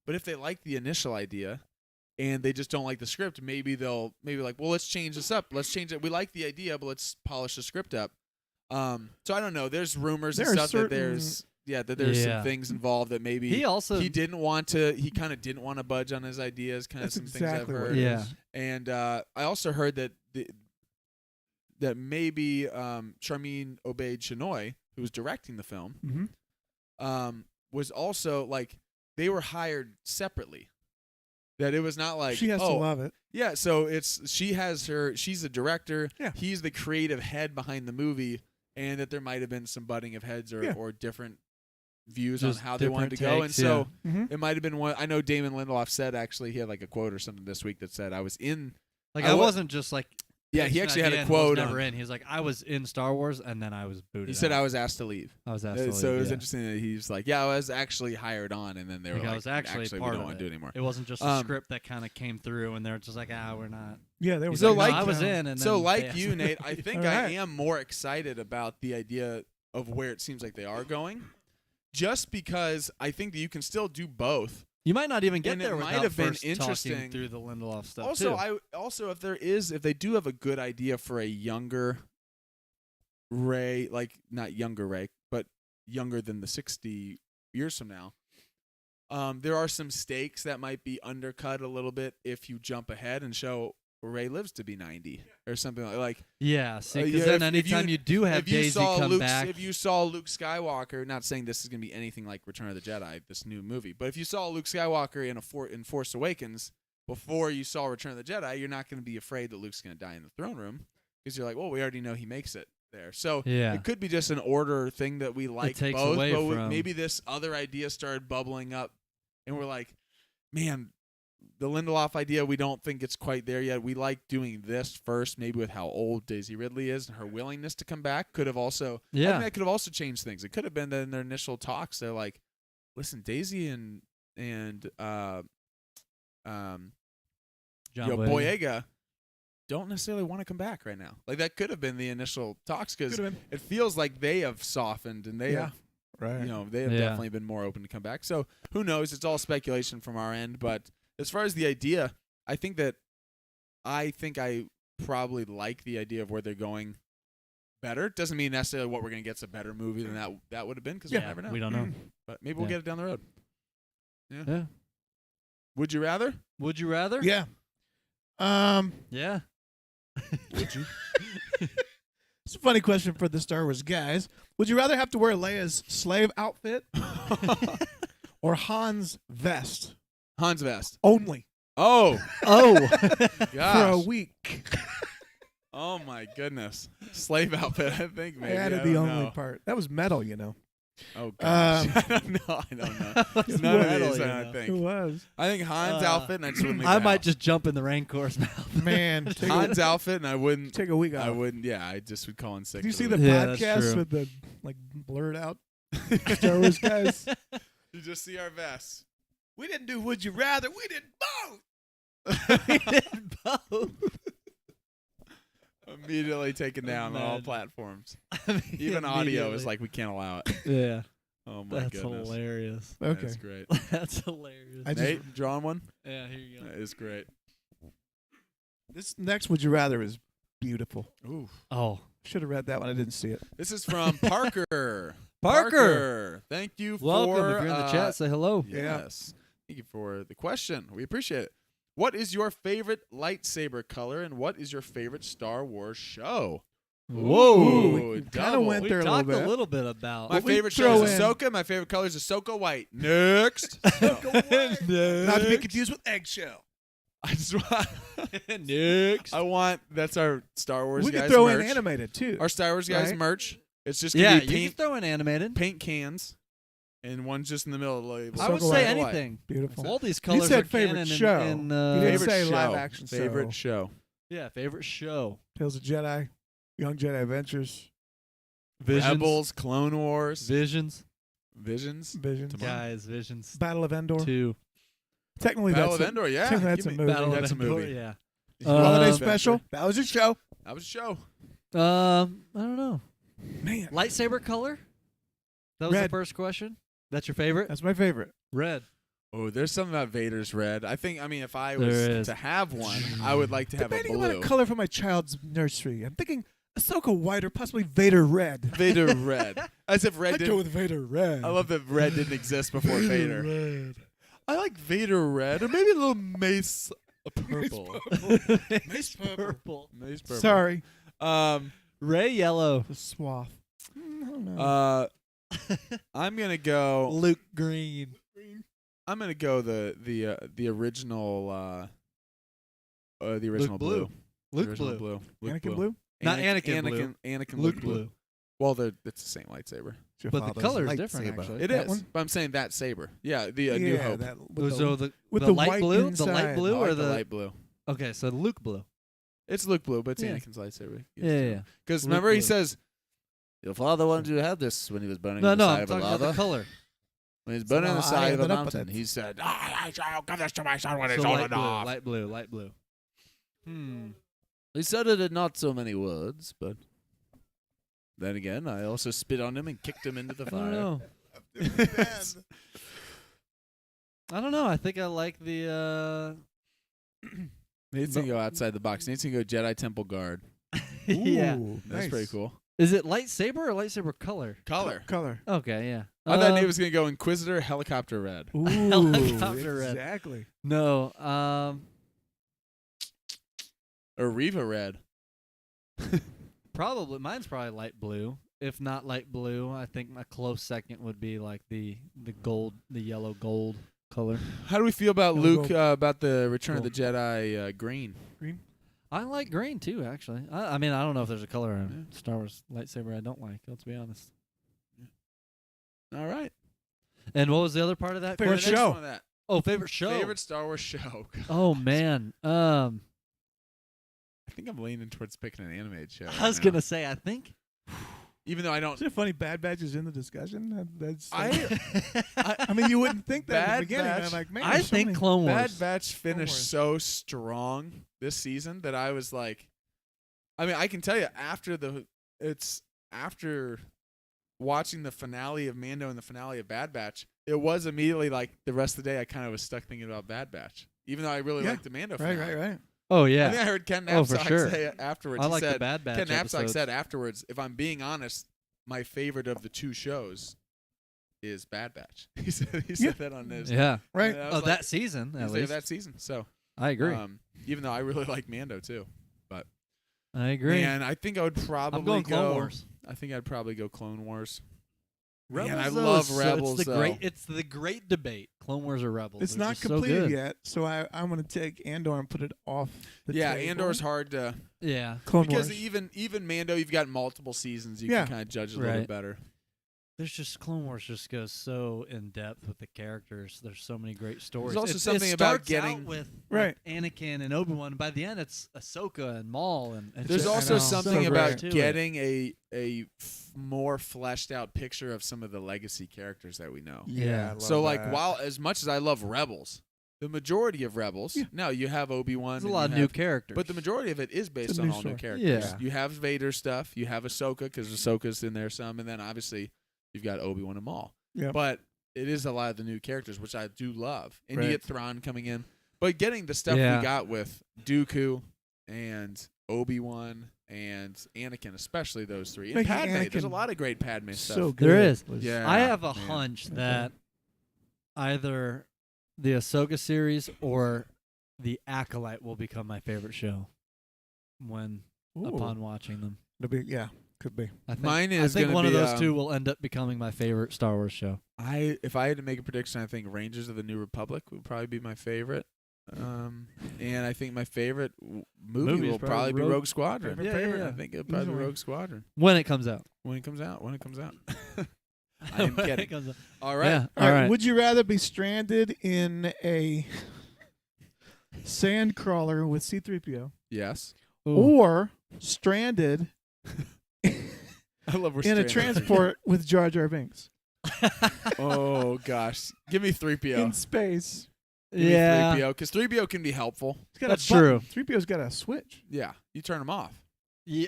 but if they like the initial idea and they just don't like the script, maybe they'll like, well, let's change this up. Let's change it. We like the idea, but let's polish the script up. So I don't know. There's rumors and stuff that there's some things involved that maybe he kind of didn't want to budge on his ideas. Kind of some things I've heard. Yeah. And I also heard that that maybe Charmin Obaid-Chinoy, who was directing the film, was also like they were hired separately. That it was not like she has to love it. Yeah, so she's the director. Yeah. He's the creative head behind the movie, and that there might have been some butting of heads or different views Just on how they wanted to go. And so Mhm. it might have been one. I know Damon Lindelof said actually he had like a quote or something this week that said I was in. Like I wasn't just like. Yeah, he actually had a was quote. Never in. He was like, I was in Star Wars, and then I was booted. He said out. I was asked to leave. I was asked to leave. So it was interesting that he's like, yeah, I was actually hired on, and then they were like, I was actually part we don't of want to do it anymore. It wasn't just a script that kind of came through, and they're just like, we're not. Yeah, they were. So like, no, I was in, and so then like you, Nate, I think All I right. am more excited about the idea of where it seems like they are going, just because I think that you can still do both. You might not even get And there it without might have been first interesting talking through the Lindelof stuff. Also, too. if they do have a good idea for a younger Ray, like not younger Ray, but younger than the 60 years from now, there are some stakes that might be undercut a little bit if you jump ahead and show Ray lives to be 90 or something like. Yeah, see, because then anytime you do have Daisy come back, if you saw Luke Skywalker, not saying this is going to be anything like Return of the Jedi, this new movie, but if you saw Luke Skywalker in Force Awakens before you saw Return of the Jedi, you're not going to be afraid that Luke's going to die in the throne room because you're like, well, we already know he makes it there. So it could be just an order thing that we like takes both, away but from maybe this other idea started bubbling up, and we're like, man. The Lindelof idea, we don't think it's quite there yet. We like doing this first, maybe with how old Daisy Ridley is and her willingness to come back. Could have also, I think that could have also changed things. It could have been that in their initial talks, they're like, "Listen, Daisy and Boyega don't necessarily want to come back right now." Like that could have been the initial talks because it feels like they have softened and they have, right. They have definitely been more open to come back. So who knows? It's all speculation from our end, but. As far as the idea, I think I probably like the idea of where they're going better. Doesn't mean necessarily what we're going to get's a better movie than that would have been because we never know. We don't know. But maybe we'll get it down the road. Yeah. Would you rather? Would you rather? Yeah. Yeah. Would you? It's a funny question for the Star Wars guys. Would you rather have to wear Leia's slave outfit or Han's vest? Han's vest. Only. Oh. For Gosh. a week. Oh, my goodness. Slave outfit, I think, maybe. I added the only part. That was metal, you know. Oh, gosh. I don't know. None of these, I don't think. Who was? I think Han's outfit, and I just wouldn't leave I the might house. just jump in the Rancors now. Man. Han's outfit, and I wouldn't. Take a week off. I wouldn't. Yeah, I just would call in sick. Did you for see the the week. that's podcast true. with the blurred out Star Wars guys? You just see our vests. We didn't do Would You Rather. We did both. We did both. Immediately taken down on all platforms. Even audio is like we can't allow it. Yeah. Oh my That's goodness. hilarious. Okay. That's great. That's hilarious. Nate, drawing one? Yeah, here you go. That is great. This next Would You Rather is beautiful. Ooh. Oh. Should have read that one. I didn't see it. This is from Parker. Parker. Thank you for Welcome. If you're in the chat, say hello. Yes. Thank you for the question. We appreciate it. What is your favorite lightsaber color, and what is your favorite Star Wars show? Whoa. We kind of double. went We there a talked little a bit. little bit about My we favorite show throw is in- Ahsoka. My favorite color is Ahsoka white. Next. Not to be confused with eggshell. I just want. Next. That's our Star Wars We guys could throw merch. in animated too. Our Star Wars guys Right? merch. It's just gonna Yeah, be you can paint, throw in animated. paint cans, and one's just in the middle of the label. I would Ahsoka say white. anything. Beautiful. All these colors said are favorite canon show. in, You didn't Favorite say show. live action Favorite show. show. yeah, favorite show. Tales of Jedi, Young Jedi Adventures, Visions. Rebels, Clone Wars, Visions. Visions. Visions, Come on. Guys, Visions. Battle of Endor. 2. Technically, Battle that's of Endor. Yeah, technically that's Give a me- movie. Battle That's a of Endor, movie. yeah. Holiday Uh, special. That was your show. That was a show. I don't know. Man, Lightsaber color? That was the Red. first question? That's your favorite? that's my favorite. Red. Oh, there's something about Vader's red. If I There was is. to have one, I would like to have a Debating about blue. a color for my child's nursery. I'm thinking Ahsoka white or possibly Vader red. Vader red. As if red I'd go didn't. with Vader red. I love that red didn't exist before Vader. red. I like Vader red, or maybe a little mace purple. Mace purple. Mace purple. Sorry, Ray yellow. the swath. I don't know. I'm gonna go. Luke green. I'm gonna go the original the original blue. The Luke original blue. Luke Anakin blue. Not Anakin blue. Anakin Luke Luke blue. Well, it's the same lightsaber. It's your But the father's color is different, lightsaber. actually. It That is. one? But I'm saying that saber. Yeah, the New Yeah, Hope. that with So the, the, with the the light white blue? inside. The light blue I or like the light blue. Okay, so Luke blue. It's Luke blue, but it's Yeah. Anakin's lightsaber. Yeah. Because Luke remember he blue. says, "Your father wanted you to have this when he was burning No, on the no, side I'm of a talking about lava. the color. When he was burning on the Somehow I side of a ended up with mountain, it. he said, I shall give this to my son when So he's old light blue, enough." light blue, light blue. He said it in not so many words, but then again, I also spit on him and kicked him into the I don't fire. know. I don't know. I think I like the Needs to go outside the box. Needs to go Jedi Temple Guard. yeah. Ooh, That's nice. pretty cool. Is it lightsaber or lightsaber color? Color. Color. Okay, yeah. I thought he was going to go Inquisitor Helicopter Red. Ooh, Helicopter red. exactly. No. Or Reva Red. Probably mine's probably light blue. If not light blue, I think my close second would be like the gold, the yellow gold color. How do we feel about Yellow Luke, gold. about the Return of the Jedi green? I like green too, actually. I mean, I don't know if there's a color in Star Wars lightsaber I don't like. Let's be honest. All right. And what was the other part of that Favorite question? show. One of that. Oh, favorite show. Favorite Star Wars show. Oh man. I think I'm leaning towards picking an animated show. I was gonna say I think. Even though I don't. Is it funny? Bad Batch is in the discussion. That's. I I mean, you wouldn't think that in Bad the beginning. Batch. I'm like, man, I there's so think many- Clone Wars. Bad Batch finished Wars. so strong this season that I was like, I mean, I can tell you after watching the finale of Mando and the finale of Bad Batch, it was immediately like the rest of the day I kind of was stuck thinking about Bad Batch, even though I really Yeah. liked the Mando Right, finale. right. Oh I yeah. think I heard Ken Oh, for Knapsack sure. say afterwards. I he like said, the Bad Batch Ken Knapsack episodes. said afterwards, if I'm being honest, my favorite of the two shows is Bad Batch. He said that on his. Yeah. Right. And I was Oh, like, that season he at said least. that season. So I agree. even though I really like Mando too, I agree. and I think I would probably I'm going go. Clone Wars. I think I'd probably go Clone Wars. Rebels, Man, I though, love is so- Rebels, It's the though. great. It's the great debate. Clone Wars or Rebels. It's They're not just so completed good. yet, so I'm going to take Andor and put it off the Yeah, table. Andor's hard to Yeah. Clone because Wars. even Mando, you've got multiple seasons. You Yeah. can kind of judge a little Right. bit better. There's just Clone Wars just goes so in depth with the characters. There's so many great stories. also It something about starts out getting- with Right. Anakin and Obi-Wan. By the end, it's Ahsoka and Maul, and it's There's just- also know. something So about great. getting a more fleshed out picture of some of the legacy characters that we know. Yeah. I love So like that. while as much as I love Rebels, the majority of Rebels, Yeah. now you have Obi-Wan, There's a and lot you of new have- characters. but the majority of it is based It's a on new all new story. characters. Yeah. You have Vader stuff, you have Ahsoka because Ahsoka's in there some, and then obviously you've got Obi-Wan and Maul. Yep. But it is a lot of the new characters, which I do love, and Right. you get Thrawn coming in. But getting the stuff Yeah. we got with Dooku and Obi-Wan, and Anakin, especially those three. And Making Padme. There's a Anakin lot of great Padme so stuff. good. There is. Yeah. I have a man. hunch that either the Ahsoka series or the Acolyte will become my favorite show upon watching them. It'll be, yeah, could be. I think, Mine is I think gonna one of be, those two will end up becoming my favorite Star Wars show. If I had to make a prediction, I think Rangers of the New Republic would probably be my favorite. And I think my favorite movie will probably be Rogue Squadron. Favorite. I think it'll probably be Rogue Squadron When it comes out. when it comes out. I am When it kidding. comes out. All right. Yeah. All right. right. Would you rather be stranded in a sand crawler with C-3PO Yes. Ooh. or stranded I love we're in a stranded. transport with Jar Jar Binks Oh gosh, give me 3PO. in space? Give me Yeah. 3PO because 3PO can be helpful. It's got That's a button. true. 3PO's got a switch. Yeah, you turn them off.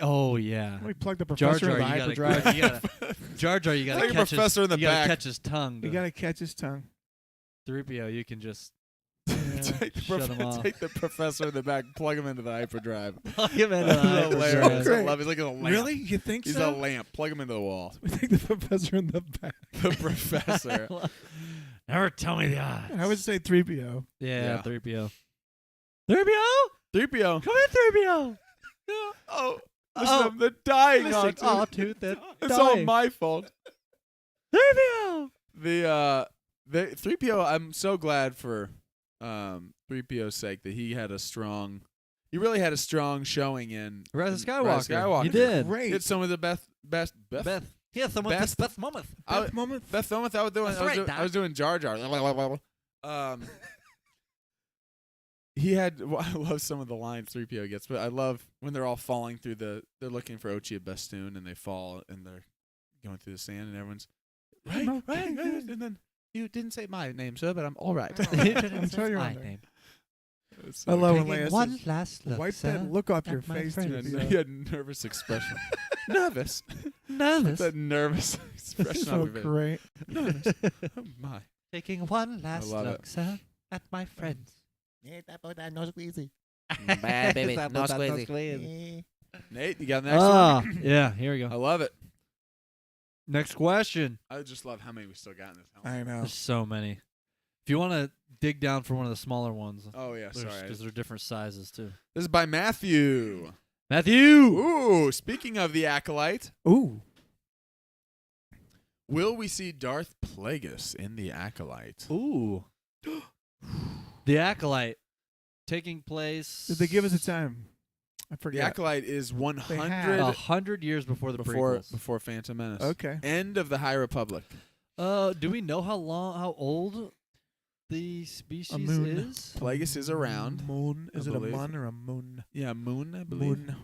Oh, yeah. Let me plug the Jar professor Jar, in the you hyperdrive. gotta Jar Jar, you gotta Like a catch professor his, in the you gotta back. catch his tongue. You got to catch his tongue. 3PO, you can just take, the shut him off. take the professor in the back, plug him into the hyperdrive. plug him into the That's hyperdrive. hilarious. I Great. love it. He's like a lamp. Really? You think He's so? a lamp. Plug him into the wall. We take the professor in the back. The professor. Never tell me the odds. I would say 3PO. Yeah, Yeah. 3PO. 3PO? 3PO. Come in, 3PO. Oh, listen, they're dying. Listen, on tooth that it's all my fault. 3PO. The 3PO. I'm so glad for 3PO's sake that he really had a strong showing in Rise of in Skywalker. He did. Great. It's some of the best. Beth. Yeah, someone Best- Beth Mometh. Beth moment. Beth Thomas, I was doing. That's I was, right, doing Doc. I was doing Jar Jar. He had. Well, I love some of the lines 3PO gets, but I love when they're all falling through they're looking for Ochia Bestoon and they fall and they're going through the sand and everyone's right, and then you didn't say my name, sir, but I'm all right. I'm sorry you're on there. It's I so love when Taking Leia one says, last look, wipe sir, that look off at your my face. friends. He 3PO. had a nervous expression. Nervous. Nervous. That nervous expression So on your face. great. Nervous. Oh my. Taking one last love look, it. sir, at my friends. Yeah, that boy that no squeezy. Bad baby, no squeezy. Nate, you got the next one? Yeah, here we I go. love it. Next question. I just love how many we still got in this house. I know. There's so many. If you want to dig down for one of the smaller ones, Oh yeah, sorry. because they're different sizes too. This is by Matthew. Matthew. Ooh, speaking of the Acolyte, Ooh. will we see Darth Plagueis in the Acolyte? Ooh. The Acolyte taking place. Did they give us a time? I The forget. Acolyte is 100 100 years before the prequels. before Phantom Menace. Okay. End of the High Republic. Do we know how old the species moon. is? Plagueis is around. Moon. Is I it a believe. mun or a moon? Yeah, Moon, I believe. Moon.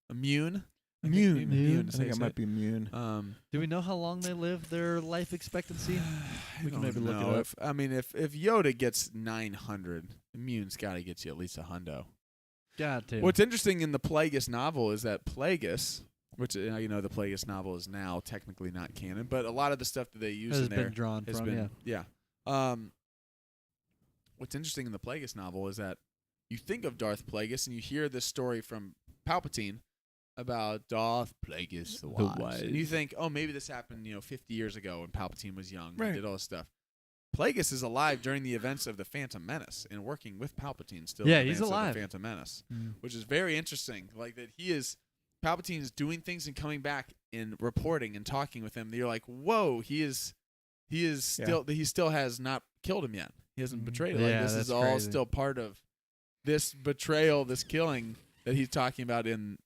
Immune. Immune. Immune. I think it might be immune. Do we know how long they live? Their life expectancy? I We can don't maybe look it know. up. If Yoda gets 900, Immune's got to get you at least 100. God damn. What's interesting in the Plagueis novel is that Plagueis, which the Plagueis novel is now technically not canon, but a lot of the stuff that they use has in there been drawn has from? been Yeah. What's interesting in the Plagueis novel is that you think of Darth Plagueis and you hear this story from Palpatine about Darth Plagueis the Wise. And you think, oh, maybe this happened, 50 years ago when Palpatine was young Right. and did all this stuff. Plagueis is alive during the events of the Phantom Menace and working with Palpatine still. Yeah, in he's advance of alive. the Phantom Menace, Mm. which is very interesting. Like that Palpatine is doing things and coming back and reporting and talking with him. You're like, whoa, he still has not killed him yet. He hasn't betrayed him. Yeah, This that's is all crazy. still part of this betrayal, this killing that he's talking about in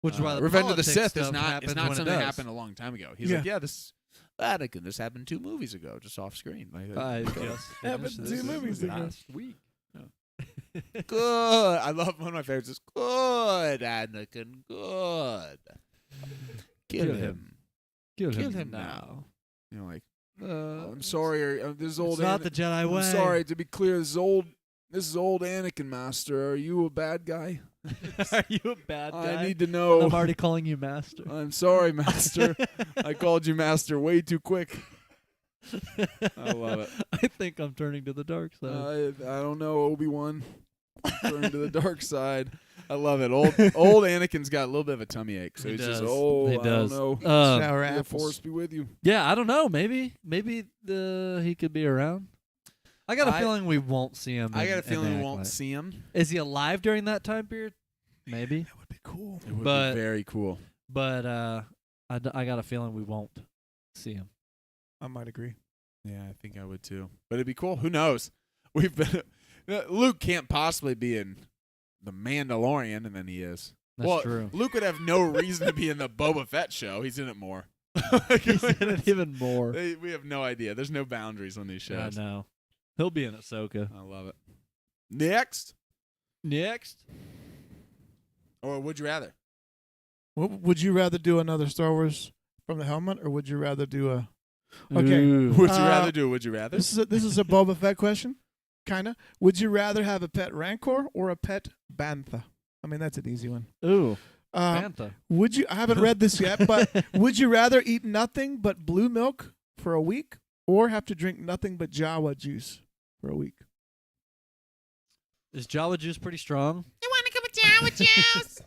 Which is why the Revenge of the politics Sith is stuff not. happens It's not when it something that does. happened a long time ago. He's Yeah. like, yeah, this happened 2 movies ago, just off screen. Like, I okay. guess. Happened This 2 movies ago. last week. Good. I love one of my favorites. Is good, Anakin. Good. Kill him. Kill him now. Like, I'm sorry. This is old. It's not the Jedi way. I'm sorry. To be clear, this is old Anakin, Master. Are you a bad guy? Are you a bad guy? I need to know. I'm already calling you master. I'm sorry, Master. I called you Master way too quick. I love it. I think I'm turning to the dark side. I don't know, Obi-Wan. Turn to the dark side. I love it. Old Anakin's got a little bit of a tummy ache, so He he's just does. I He does. don't know. Sour May the apples. force be with you. Yeah, I don't know. Maybe he could be around. I got a feeling we won't see him. I got a in feeling we won't Acolyte. see him. Is he alive during that time period? Maybe. That would be cool. It would But- be very cool. But I got a feeling we won't see him. I might agree. Yeah, I think I would too. But it'd be cool. Who knows? We've been Luke can't possibly be in the Mandalorian, and then he is. That's well, true. Luke would have no reason to be in the Boba Fett show. He's in it more. He's in it even more. We have no idea. There's no boundaries on these I shows. know. He'll be in Ahsoka. I love it. Next, Next. or would you rather? Would you rather do another Star Wars from the helmet, or would you rather do a? Okay. Ooh. Would you rather do? Would you rather? This is a Boba Fett question, kinda. Would you rather have a pet Rancor or a pet Bantha? I mean, that's an easy one. Ooh. Um, Bantha. Would you? I haven't read this yet, but would you rather eat nothing but blue milk for a week, or have to drink nothing but Jawa juice for a week? Is Jawa juice pretty strong? You want to come with Jawa juice?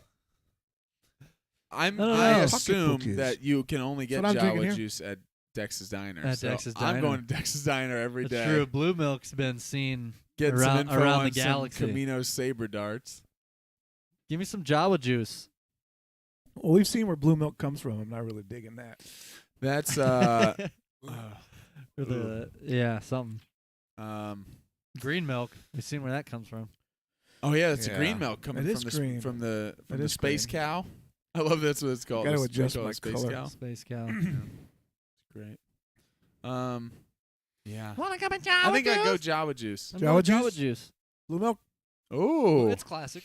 I don't know. assume Pocketbook juice. that you can only get That's what I'm drinking Jawa here. juice at Dex's Diner. At so Dex's I'm Diner. going to Dex's Diner every That's day. true. Blue milk's been seen Get around, some info around on the galaxy. some Camino saber darts. Give me some Jawa juice. Well, we've seen where blue milk comes from. I'm not really digging that. That's Or something. um. Green milk. We've seen where that comes from. Oh yeah, it's a Yeah. green milk coming It is from green. from the It the is space green. cow. I love that's what it's called. Gotta They adjust call it my space color. cow. Space cow. Great. Yeah. Want to come with Jawa I think juice? I'd go Java juice. I'm Jawa going juice? Jawa juice. Blue milk. Oh, It's classic.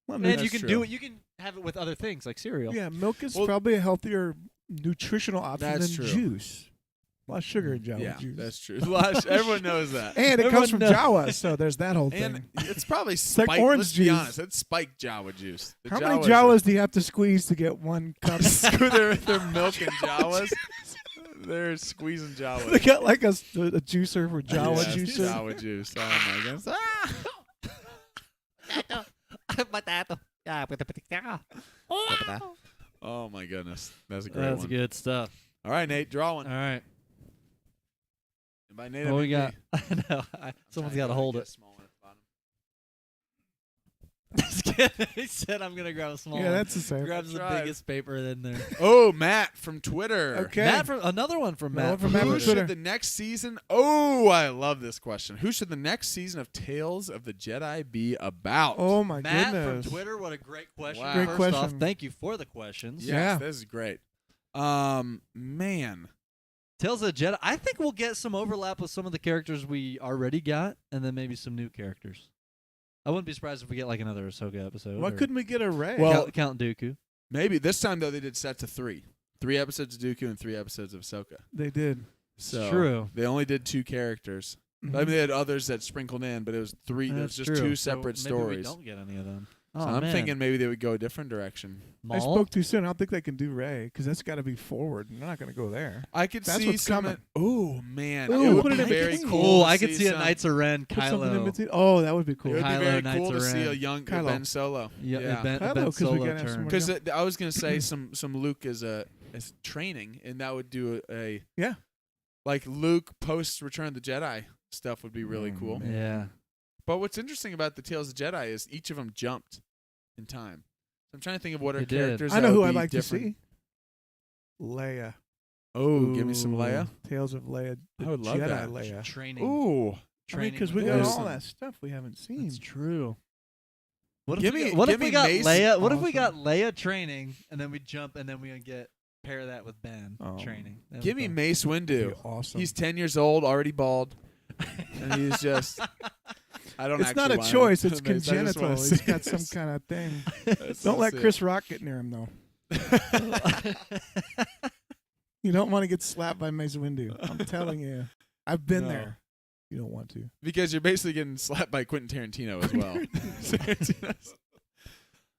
Well, And That's you can true. do it. You can have it with other things like cereal. yeah, milk is Well- probably a healthier nutritional option That's than true. juice. A lot of sugar in Jawa yeah, juice. that's true. Everyone knows that. And it Everyone comes from knows. Jawa, so there's that whole And thing. it's probably like spiked. orange Let's be juice. honest. It's spiked Java juice. The How many Jawas Jawas do you have to squeeze to get one cup? Screw their milk and Jawas. They're squeezing They Jawas. got like a juicer for Jawa Yes, juicer. Jawa juice. Oh my goodness. Potato. Yeah, potato. Oh my goodness. That's a great That's one. good stuff. All right, Nate, draw one. All right. And by Nate, I What we mean got? me. I know. Someone's got to hold it. Small one at the bottom. Just kidding. He said I'm gonna grab a small Yeah, one. that's the same. Grabs the right. biggest paper in there. Oh, Matt from Twitter. Okay. Matt from another one from Another Matt. one from Matt Who from Twitter. should the next season? Oh, I love this question. Who should the next season of Tales of the Jedi be about? Oh my Matt goodness. from Twitter. What a great question. Wow. Great First question. off, thank you for the questions. yes, yeah. this is great. Man, Tales of the Jedi. I think we'll get some overlap with some of the characters we already got, and then maybe some new characters. I wouldn't be surprised if we get like another Ahsoka episode. Why or couldn't we get a Ray? Well- Count Dooku? maybe this time though they did set to 3 episodes of Dooku and 3 episodes of Ahsoka. they did. So True. they only did 2 characters. I mean, they had others that sprinkled in, but it was 3. It was That's just true. 2 So separate maybe we stories. don't get any of them. So Oh, I'm man. thinking maybe they would go a different direction. I Maul? spoke too soon. I don't think they can do Ray because that's got to be forward. And they're not going to go there. I could That's see what's some. coming. Oh man, Ooh, it would put it be in very between. cool. Oh, to I could see a some- Knights of Ren, Put something in Kylo. between. Oh, that would be It cool. would be Kylo, very Knights cool to of see a Ren. young Kylo. Ben Solo. Yeah, yeah. Ben, Kylo, ben 'cause we Solo gotta have some turn. more- Because I was gonna say some Luke as training, and that would do a Yeah. like Luke post Return of the Jedi stuff would be really Oh, cool. man. Yeah. But what's interesting about the Tales of Jedi is each of them jumped in time. I'm trying to think of what are They did. characters. I know that who would I'd be like different. to see. Leia. Oh, give me some Ooh, Leia. Tales of Leia. The I would love Jedi that. Leia. Training. Ooh, Training. Because we with got There's all some- that stuff we haven't seen. That's true. What Give if we me- got, what give if we me got Mace. Leia? What if we got Awesome. Leia training and then we jump and then we get pair that with Ben Oh. training? That give would me go. Mace That'd be Windu. awesome. He's 10 years old, already bald, and he's just. I don't. It's not actually a want choice. him. It's Mace, I just congenital. wanna He's see got some this. kind of thing. Let's Don't let see it. Chris Rock get near him, though. You don't want to get slapped by Mace Windu. I'm telling you. I've been No. there. You don't want to. Because you're basically getting slapped by Quentin Tarantino as well. Tarantino's-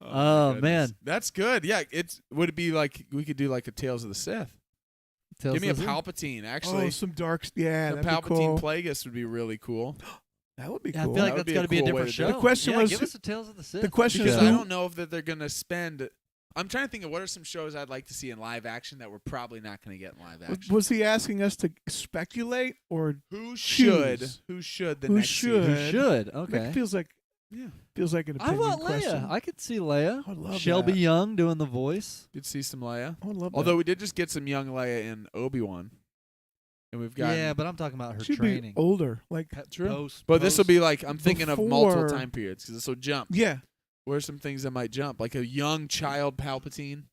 Oh, my man. goodness. That's good. Yeah, would it be like we could do like a Tales of the Sith? Tales Give me a of the- Palpatine. Actually, Oh, some dark. Yeah, a that'd Palpatine be cool. Plagueis would be really cool. That would be Yeah, cool. I feel like That would that's be got a to be a cool way different to do show. it. The question yeah, was- give us a Tales of the Sith. the question Because is I who- don't know if that they're gonna spend. I'm trying to think of what are some shows I'd like to see in live action that we're probably not going to get in live action. Was he asking us to speculate or Who choose? should the Who next should? season? Who should? It Okay. feels like Yeah, an I opinion want question. Leia. I could see Leia. I would love Shelby that. Young doing the voice. you'd see some Leia. I would love Although that. we did just get some young Leia in Obi-Wan, and we've got. Yeah, but I'm talking about her She'd training. be older. Like True. But this will be like I'm thinking of multiple Before- time periods because this will jump. yeah, What are some things that might jump? Like a young child Palpatine.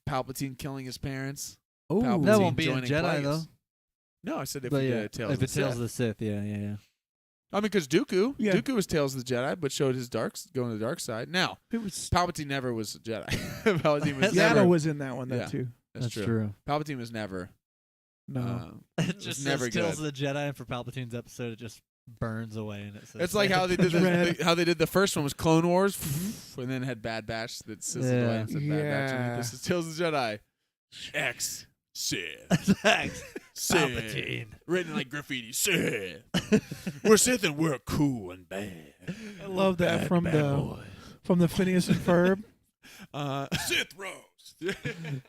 Palpatine killing his parents. oh, Palpatine That won't be in joining Jedi Plagueis. though. No, I said if But we yeah, did a Tales if of the it's Tales Sith. of the Sith, yeah. I mean, because Dooku. Yeah. Dooku was Tales of the Jedi, but showed his going to the dark side. Now, it was. Palpatine never was a Jedi. Palpatine was Yaddle never. was in that one, Yeah. too. That's true. Palpatine was never. No, It was just never says Tales good. of the Jedi, and for Palpatine's episode, it just burns away, and it says. It's like how they did Red. how they did the first one was Clone Wars, and then had Bad Batch that sizzled Yeah. away and said Bad Batch. And Yeah. this is Tales of the Jedi. X Sith. Palpatine. Written like graffiti. Sith. We're Sith and we're cool and bad. I love that from the Phineas and Ferb. Sith roast.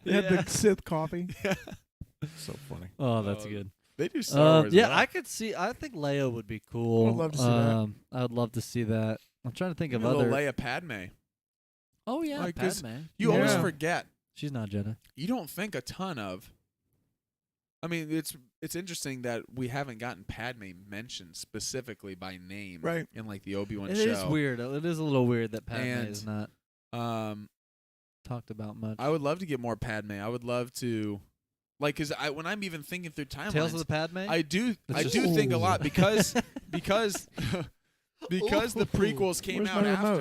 They had the Sith coffee. So funny. Oh, that's Oh, good. They do Star Wars. Yeah, well. I could see. I think Leia would be cool. I would love to see that. I would love to see that. I'm trying to think of Maybe a other. little Leia Padme. Oh yeah, Like, 'cause Padme. You always Yeah. forget. She's not Jedi. You don't think a ton of. I mean, it's interesting that we haven't gotten Padme mentioned specifically by name, Right. In like the Obi-Wan It show. is weird. It is a little weird that Padme And, is not talked about much. I would love to get more Padme. I would love to, like, because when I'm even thinking through timelines, Tales of the Padme. I do That's do just- think a Ooh. lot because because the prequels came Where's out my remote?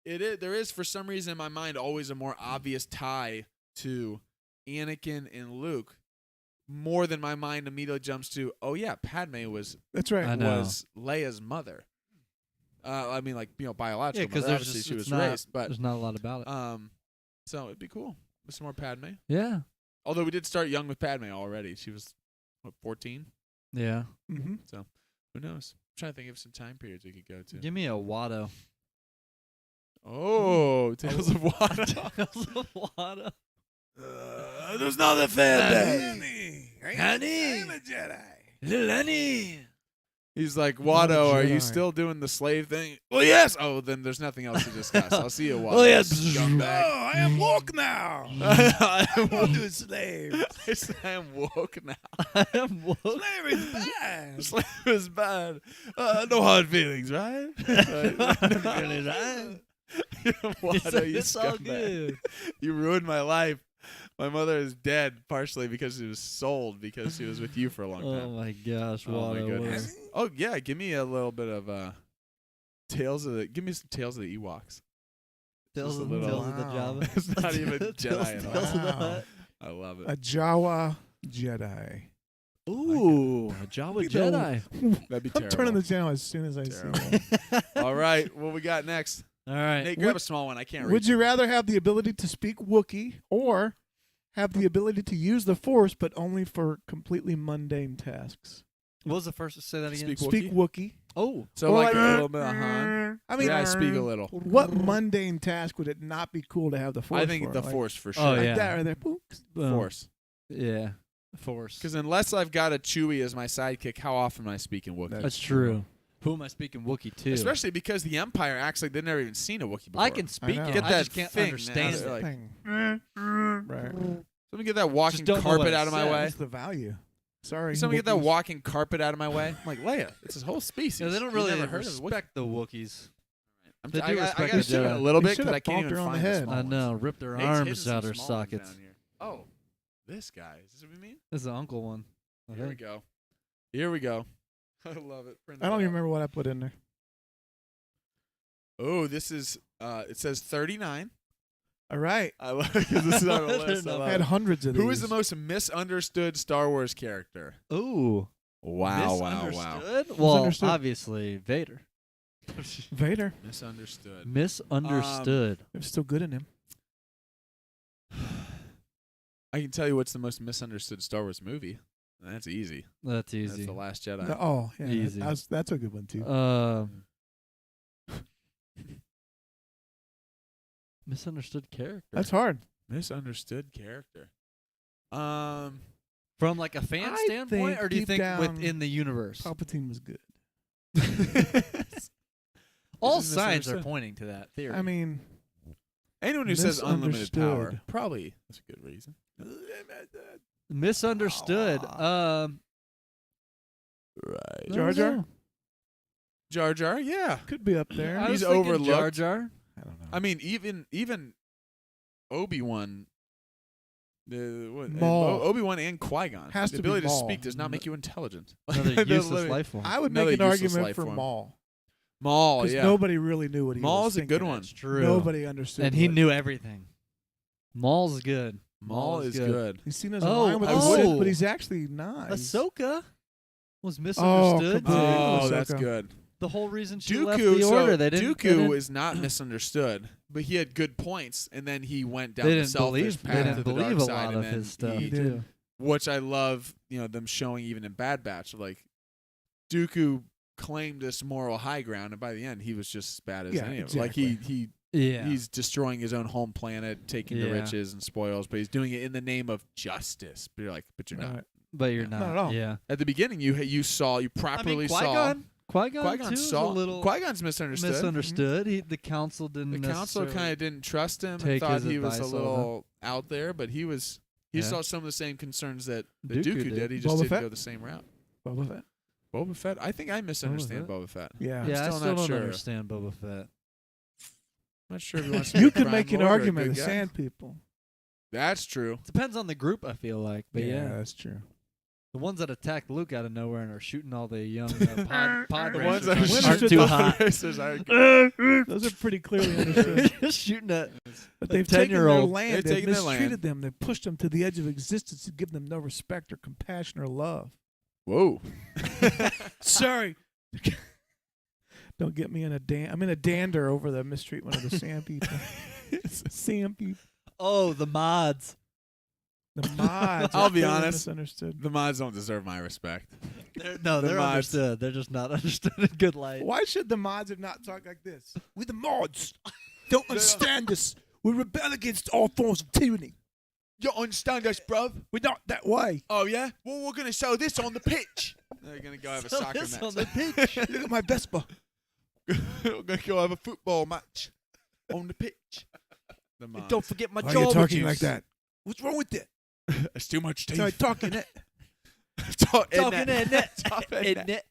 after. There is for some reason in my mind always a more obvious tie to Anakin and Luke, more than my mind immediately jumps to. Oh yeah, Padme was That's right. I know. Leia's mother. I mean, like biological. Yeah, 'cause mother. there's Obviously just- she was it's not- raised, but There's not a lot about it. so it'd be cool with some more Padme. Yeah. Although we did start young with Padme already. She was, 14? Yeah. Mm-hmm. Who knows? I'm trying to think of some time periods we could go to. Give me a Watto. Oh, Tales of Water. Tales of Watto. There's another fan Honey. I'm a Jedi. Little Annie. He's like, Not a Watto, are you Jedi. still doing the slave thing? Well, yes. Oh, then there's nothing else to discuss. I'll see you, Watto. Oh, yes. Scumbag. I am woke now. I am I'm woke. doing slaves. I am woke now. I am woke. Slave is bad. Slave is bad. No hard feelings, right? feelings, right? Watto, you It's all scumbag. good. You ruined my life. My mother is dead partially because she was sold because she was with you for a long Oh time. my gosh, Oh, my Watto. goodness. Oh yeah, give me a little bit of give me some Tales of the Ewoks. Tales Just a of, little- Tales of the Wow. Java. It's not even Tales- Jedi at Tales all. of the Wow. Hutt. I love A it. Jawa Jedi. Ooh, a Jawa You know, Jedi. That'd be I'm terrible. turning the channel as soon as I Terrible. see that. All right, what we got next? All right. Nate, grab Would- a small one. I can't read. Would you rather have the ability to speak Wookiee or have the ability to use the Force but only for completely mundane tasks? What was the first? Say that again. Speak Speak Wookiee. Oh, So Or like a little bit of Han. I mean, Yeah, I speak a little. what mundane task would it not be cool to have the Force I think for? the Like- Force for sure. Oh, Like yeah. that right there. Boom. Force. yeah. Force. Because unless I've got a Chewie as my sidekick, how often am I speaking Wookiee? That's true. Who am I speaking Wookiee to? Especially because the Empire acts like they've never even seen a Wookiee before. I can speak know. it. Get I that just can't thing understand now. it. Like- Thing. Right. Let me get that walking don't know what carpet it out of my says. way. That's the value. Sorry. Somebody get that Wookiees. walking carpet out of my way. I'm like, Leia, it's his whole species. Yeah, they don't You've really never heard of Wookiee. respect the Wookiees. I'm they I, do I, respect I gotta the shoot it Jedi. a little They bit because should've I can't bonked even her on find the the head. small I ones. know. Rip their Nate's hitting arms some out their small ones sockets. down here. Oh, this guy. Is this what we mean? This is the uncle one. I Here we think. go. Here we go. I love it. Print I it don't out. even remember what I put in there. Oh, this is. It says 39. All right. I love it because this is on the I didn't list. I know. love I had it. hundreds of these. Who is the most misunderstood Star Wars character? Ooh. Wow! Wow! Misunderstood? Well, Misunderstood. obviously Vader. Vader? Misunderstood. Misunderstood. There's still good in him. I can tell you what's the most misunderstood Star Wars movie. That's easy. That's That's easy. the Last Jedi. Oh, yeah. Easy. That's a good one, too. Misunderstood character. That's hard. Misunderstood character. From like a fan I standpoint, think or do you deep think down, within the universe? Palpatine was good. All This is signs are misunderstood. pointing to that theory. I mean, Anyone who says unlimited power, Misunderstood. probably that's a good reason. misunderstood. Right. Jar Jar? Jar Jar, yeah. Could be up there. I was He's thinking overlooked. Jar Jar. I don't know. I mean, even Obi-Wan, Maul. Obi-Wan and Qui-Gon. Has the to be ability to Maul. speak does not make you intelligent. Another They're useless literally- life form. I would Another make an useless argument life for form. Maul. Maul, Because yeah. nobody really knew what he Maul's was a good thinking. one. That's true. Nobody understood. And he what- knew everything. Maul's good. Maul is good. He's seen as Oh, a lion with I the Sith, wouldn't- but he's actually not. Ahsoka was misunderstood. come on. Oh, Ahsoka. that's good. The whole reason she left Dooku, the order, they didn't. Dooku is not misunderstood, but he had good points, and then he went down They the didn't selfish believe. They path to didn't the believe dark a side, lot and of then his stuff He did. too. which I love. Them showing even in Bad Batch, like Dooku claimed this moral high ground, and by the end, he was just as bad as Yeah, any of them. exactly. Like he Yeah. he's destroying his own home planet, taking the Yeah. riches and spoils, but he's doing it in the name of justice. But you're like, but you're not. Right. But you're Yeah. not. Not at all. Yeah. At the beginning, you properly saw Qui-Gon too was a little Qui-Gon's misunderstood. misunderstood. The council didn't. The council necessarily- kind of didn't trust him and take thought his he was a advice all the little out there, but he Yeah. saw some of the same concerns that Dooku Dooku did. did. He just Boba didn't Fett? go the same route. Boba Fett. Boba Fett? I think I misunderstand Fett? Boba Fett. Yeah. Yeah, I still still not don't sure. understand Boba Fett. I'm not sure if he wants to be You a could crime make an lord or a argument good of guy. sand people. That's true. Depends on the group, I feel like. But yeah, that's true. the ones that attacked Luke out of nowhere and are shooting all the young pod The racers ones that Winners aren't should too not- hot. racers are Those are pretty clearly understood. Just shooting at But A they've taken their 10-year-old. land. They've They've taken their land. mistreated them. They've pushed them to the edge of existence to give them no respect or compassion or love. Whoa. Sorry. Don't get me in a I'm in a dander over the mistreatment of the sand people. Sand people. oh the mods. The mods. I'll are be clearly honest. Misunderstood. The mods don't deserve my respect. They're The mods. understood. They're just not understood in good light. Why should the mods have not talked like this? We're the mods. Don't understand us. We rebel against all forms of tyranny. You don't understand us, bruv? We're not that way. Oh, yeah? Well, we're going to show this on the pitch. They're going to go have a Sell soccer this match. on the pitch. Look at my Vespa. We're going to go have a football match on the pitch. The mods. Don't forget my Why are Java you talking juice. like that? What's wrong with it? It's too much teeth. Sorry, talking it. Talking in it. Talking In it.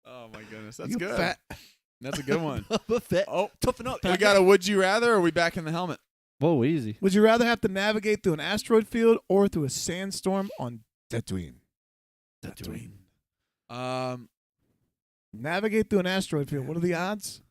Oh, my goodness. That's You good. fat. That's a good one. Boba Fett. Oh, Toughen up. we got a would you rather, or are we back in the helmet? Whoa, easy. Would you rather have to navigate through an asteroid field or through a sandstorm on Tatooine? Navigate through an asteroid field. What are the odds?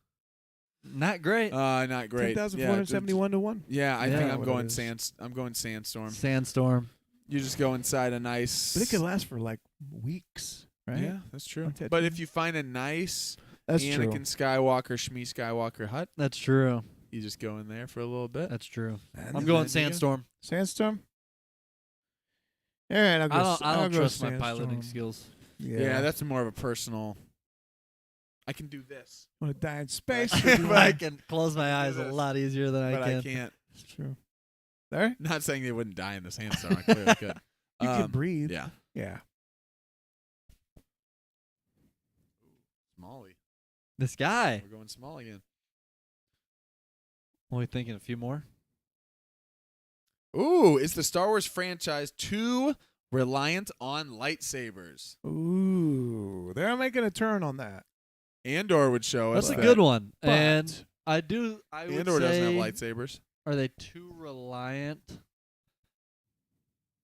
Not great. Not great. 10,471 to 1. Yeah, I Yeah. think I'm What going it is. I'm going sandstorm. Sandstorm. You just go inside a nice. But it could last for like weeks, right? Yeah, that's true. On Tatooine. But if you find a nice That's Anakin true. Skywalker, Shmi Skywalker hut, That's true. you just go in there for a little bit. That's true. And I'm then going then you go- sandstorm. Sandstorm? All right, I'll go. I I'll don't go trust my sandstorm. piloting skills. Yeah. That's more of a personal. I can do this, Want to die in space? But But I can close my eyes a this. lot easier than but I can. I can't. That's true. There? Not saying they wouldn't die in the sandstorm. I clearly could. You can breathe. Yeah. Yeah. Smalley. This guy. We're going small again. Only thinking a few more. Ooh, is the Star Wars franchise too reliant on lightsabers? Ooh, they're making a turn on that. Andor would show us That's a that. good one. But- And I would Andor say, doesn't have lightsabers. are they too reliant?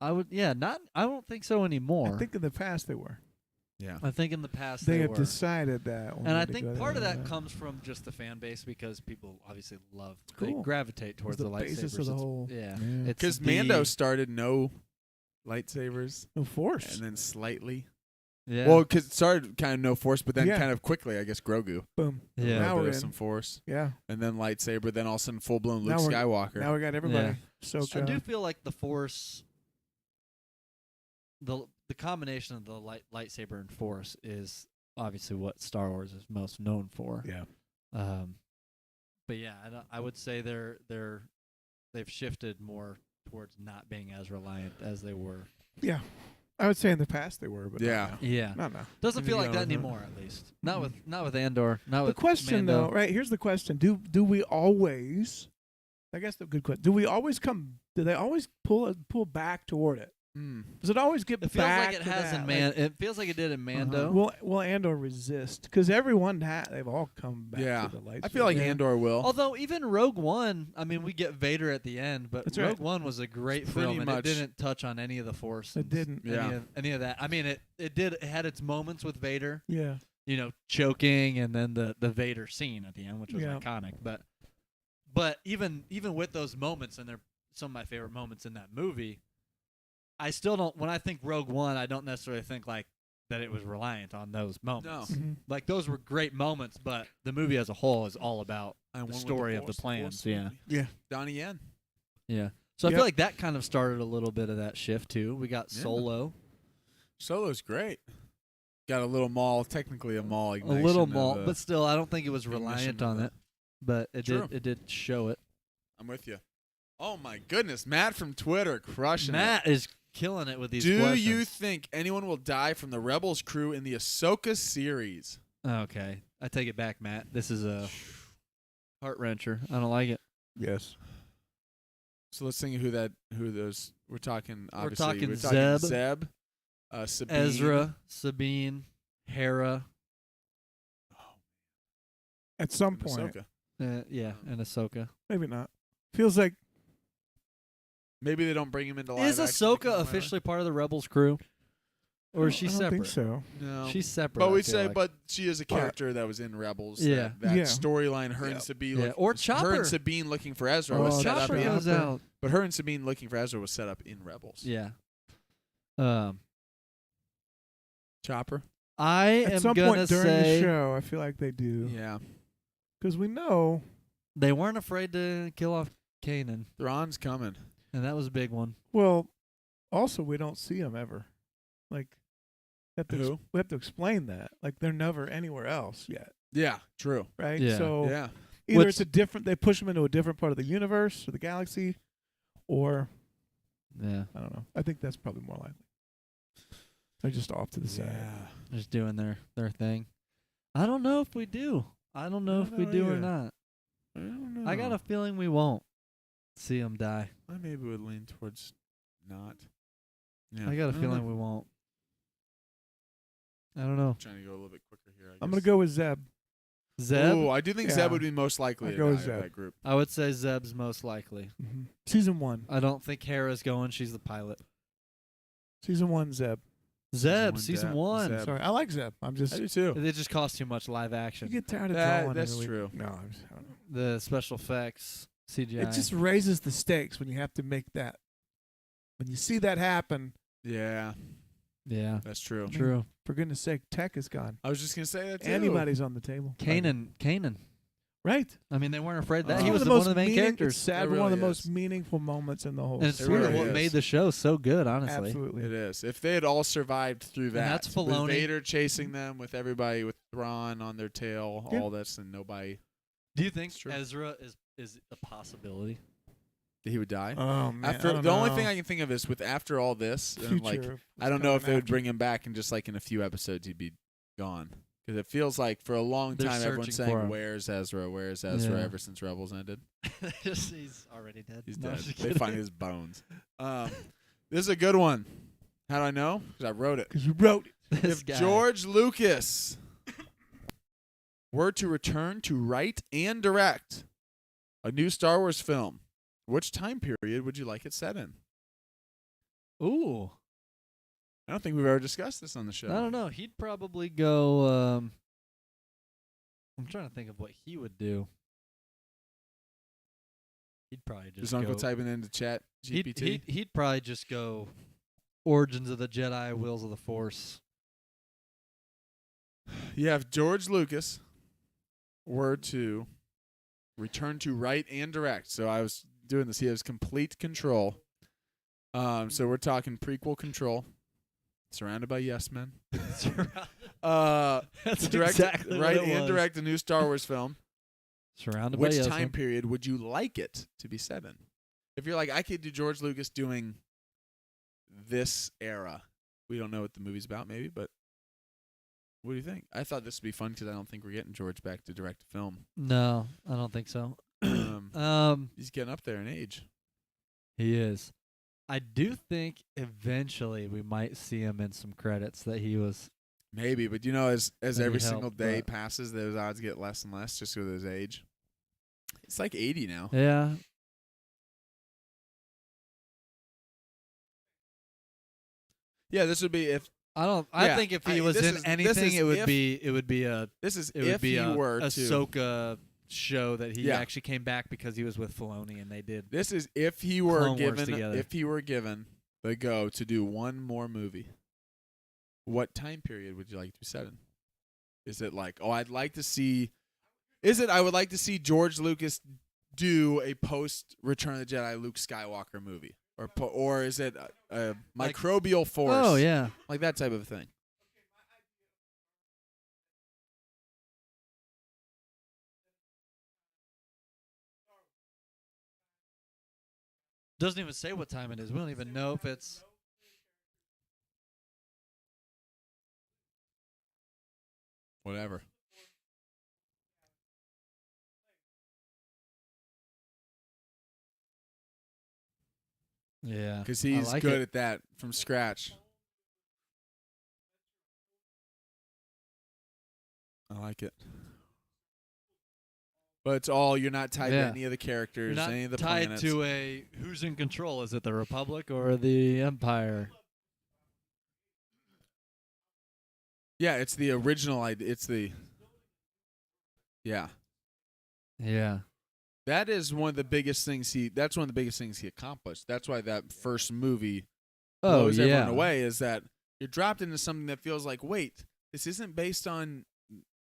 I don't think so anymore. I think in the past they were. Yeah. I think in the past They they have were. decided that. And I think part of that comes from just the fan base because people obviously love, they Cool. gravitate towards the the lightsabers. basis of the It's- whole- yeah. Yeah. It's Because the- Mando started no lightsabers No force. and then slightly. Yeah. Well, because it started kind of no force, but then Yeah. kind of quickly, I guess, Grogu. Boom. Yeah. A Now little we're bit of in. some force. Yeah. And then lightsaber, then all of a sudden full blown Luke Now we're- Skywalker. Now we got everybody. Yeah. So I do feel like the Force, the combination of the lightsaber and Force is obviously what Star Wars is most known for. Yeah. But yeah, I would say they've shifted more towards not being as reliant as they were. Yeah. I would say in the past they were, but Yeah. Yeah, not now. doesn't feel like that No. anymore. At least not with Andor. Not The with question, Mando. though, right? Here's the question: Do we always? I guess the good question. Do we always come? Do they always pull back toward it? Does it always get It feels back like it to has that? in Man. It feels like it did in Mando. Will Andor resist? Because everyone they've all come back Yeah. to the lights. I feel like Andor will. Although even Rogue One, I mean, we get Vader at the end, but That's Rogue right. One was a great It's pretty film, and much- it didn't touch on any of the Force. It didn't. Yeah. Any of that. I mean, it did. It had its moments with Vader, Yeah. choking, and then the Vader scene at the end, which was Yeah. iconic. But even with those moments, and they're some of my favorite moments in that movie, I still don't. When I think Rogue One, I don't necessarily think like that it was reliant on those moments. No. Mhm. Like those were great moments, but the movie as a whole is all about I the won with story of the Force, plans. Force Yeah. with me. Yeah. Donnie Yen. Yeah. So I Yep. feel like that kind of started a little bit of that shift too. We got Yeah. Solo, Solo's great. Got a little Maul, technically a Maul a ignition. little of, Maul, but still, I don't think it was ignition reliant of on the- it. But it True. did show it. I'm with you. Oh my goodness, Matt from Twitter crushing Matt it. is killing it with these Do questions. you think anyone will die from the Rebels crew in the Ahsoka series? Okay, I take it back, Matt. This is a heart wrencher. I don't like it. Yes. So let's think of who those. We're talking. We're Obviously, talking Zeb, Sabine. Ezra, Sabine, Hera, At some and point, Ahsoka. yeah, and Ahsoka. maybe not. Feels like Maybe they don't bring him into live Is action to Ahsoka become officially part of the Rebels crew, or is she I don't separate? think so. No. She's separate. But I we'd feel say, like. but she is a character that was in Rebels. Yeah. That Yeah. storyline, her Yeah. and Sabine. Yeah, or Her Chopper. and Sabine looking for Ezra Oh, was set Chopper up in. goes out. But her and Sabine looking for Ezra was set up in Rebels. Yeah. Chopper. I At am some gonna point during say the show, I feel like they do Yeah. because we know. they weren't afraid to kill off Kanan, Thrawn's coming. and that was a big one. Well, also we don't see them ever. Like, Who? we have to explain that. Like, they're never anywhere else yet, Yeah. True. right? Yeah. So Yeah. either Which- it's a different. They push them into a different part of the universe or the galaxy, or Yeah, I don't know. I think that's probably more likely. They're just off to the side. Yeah. just doing their thing. I don't know if we do. I don't know I if we don't do or either. not. I don't know. I got a feeling we won't see him die. I maybe would lean towards not. Yeah. I got a don't feeling know. we won't. I don't know. I'm trying to go a little bit quicker here. I'm gonna go with Zeb. Zeb? Oh, I do think Yeah. Zeb would be most likely I'd to go die with of Zeb. that group. I would say Zeb's most likely. Season 1. I don't think Hera's going. She's the pilot. Season 1. Zeb. Zeb, one, season Zeb. 1. Zeb. Sorry, I like Zeb. I'm just. I do too. It just costs too much live You action. get tired of That- drawing. that's every week. true. No, I don't know. The special effects, CGI. It just raises the stakes when you have to make that. When you see that happen, Yeah, yeah, that's true. true. for goodness sake, tech is gone. I was just gonna say that too. Anybody's on the table. Kanan. Right. I mean, they weren't afraid of that. Oh. He was One one of of the main It's characters. sad, It but one of the really most is. meaningful moments in the whole And it's series. part of really what is. made the show so good, honestly. Absolutely. It is. If they had all survived through that, that's with Filoni. Vader chasing them, with everybody with Thrawn on their tail, Yeah. all this, and nobody, Do you think It's true. Ezra is a possibility? he would die. Oh man. After I don't the only know. thing I can think of is with after all this, and Future like of I don't what's know if coming they would after. bring him back and just like in a few episodes he'd be gone. Because it feels like for a long They're time everyone's searching for saying, him. "Where's Ezra? Where's Ezra?" Yeah. Ever since Rebels ended, He's already dead. he's No, dead. just They kidding. find his bones. This is a good one. How do I know? Because I wrote it. 'Cause you wrote it. This If guy. George Lucas were to return to write and direct a new Star Wars film, which time period would you like it set in? Ooh, I don't think we've ever discussed this on the show. I don't know. He'd probably go. I'm trying to think of what he would do. He'd probably just Is Uncle go. typing into chat GPT? He'd probably just go. Origins of the Jedi, Wheels of the Force. Yeah, if George Lucas were to return to write and direct, so I was doing this, he has complete control. So we're talking prequel control. Surrounded by yes men. That's Direct, exactly write what it and was. direct a new Star Wars film. Surrounded Which by yes time men. period would you like it to be set in? If you're like, I could do George Lucas doing this era. We don't know what the movie's about, maybe, but what do you think? I thought this would be fun because I don't think we're getting George back to direct a film. No, I don't think so. He's getting up there in age. He is. I do think eventually we might see him in some credits that he was. Maybe, but you know, as Maybe every help, single day but- passes, those odds get less and less just with his age. It's like 80 now. Yeah. Yeah, this would be if I think if he was this in is anything, it would if- be a this is it would if be he a were to. Ahsoka show that he Yeah. actually came back because he was with Filoni and they did. This is if he were Clone Wars given together. if he were given the go to do one more movie. What time period would you like to be set in? Is it like, oh, I'd like to see? Is it I would like to see George Lucas do a post Return of the Jedi Luke Skywalker movie, or is it a Like- microbial force? Oh yeah. Like that type of thing. Doesn't even say what time it is. We don't even know if it's. Whatever. Yeah. Because I he's like good it. at that from scratch. I like it. But it's all, you're not tied to Yeah. any of the characters, You're not any of the tied planets. to a who's in control. Is it the Republic or the Empire? Yeah, it's the original idea. It's the. Yeah. Yeah. That is one of the biggest things that's one of the biggest things he accomplished. That's why that first movie Oh blows yeah. everyone away, is that you're dropped into something that feels like, wait, this isn't based on,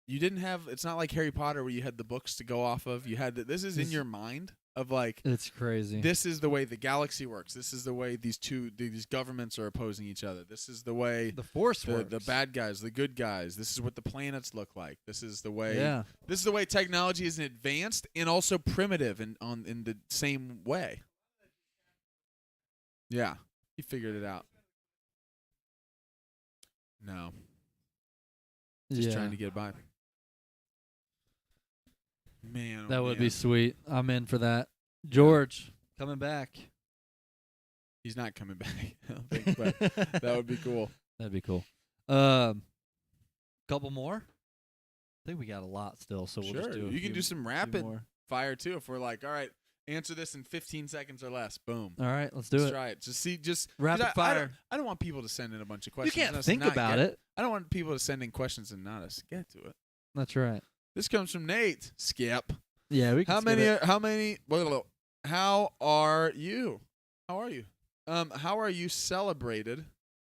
you didn't have, it's not like Harry Potter where you had the books to go off of. You had this is in This- your mind of like, It's crazy. this is the way the galaxy works. This is the way these governments are opposing each other. This is the way the Force the works. bad guys, the good guys. This is what the planets look like. This is the way. Yeah. This is the way technology is advanced and also primitive in the same way. Yeah, he figured it out. No, just yeah. trying to get by. Man, oh That would be man. sweet. I'm in for that. George coming back. He's not coming back. I don't think, but that would be cool. That'd be cool. Couple more. I think we got a lot still, so we'll Sure, just do. you can do some rapid more. fire too. If we're like, all right, answer this in 15 seconds or less. Boom. All right, let's do Let's it. try it. Just Rapid 'cause fire. I don't want people to send in a bunch of You questions. can't and us think not about get- it. I don't want people to send in questions and not us get to it. That's right. This comes from Nate. Skip. Yeah, we can. How skip many? it. How many? How are you? How are you? How are you celebrated?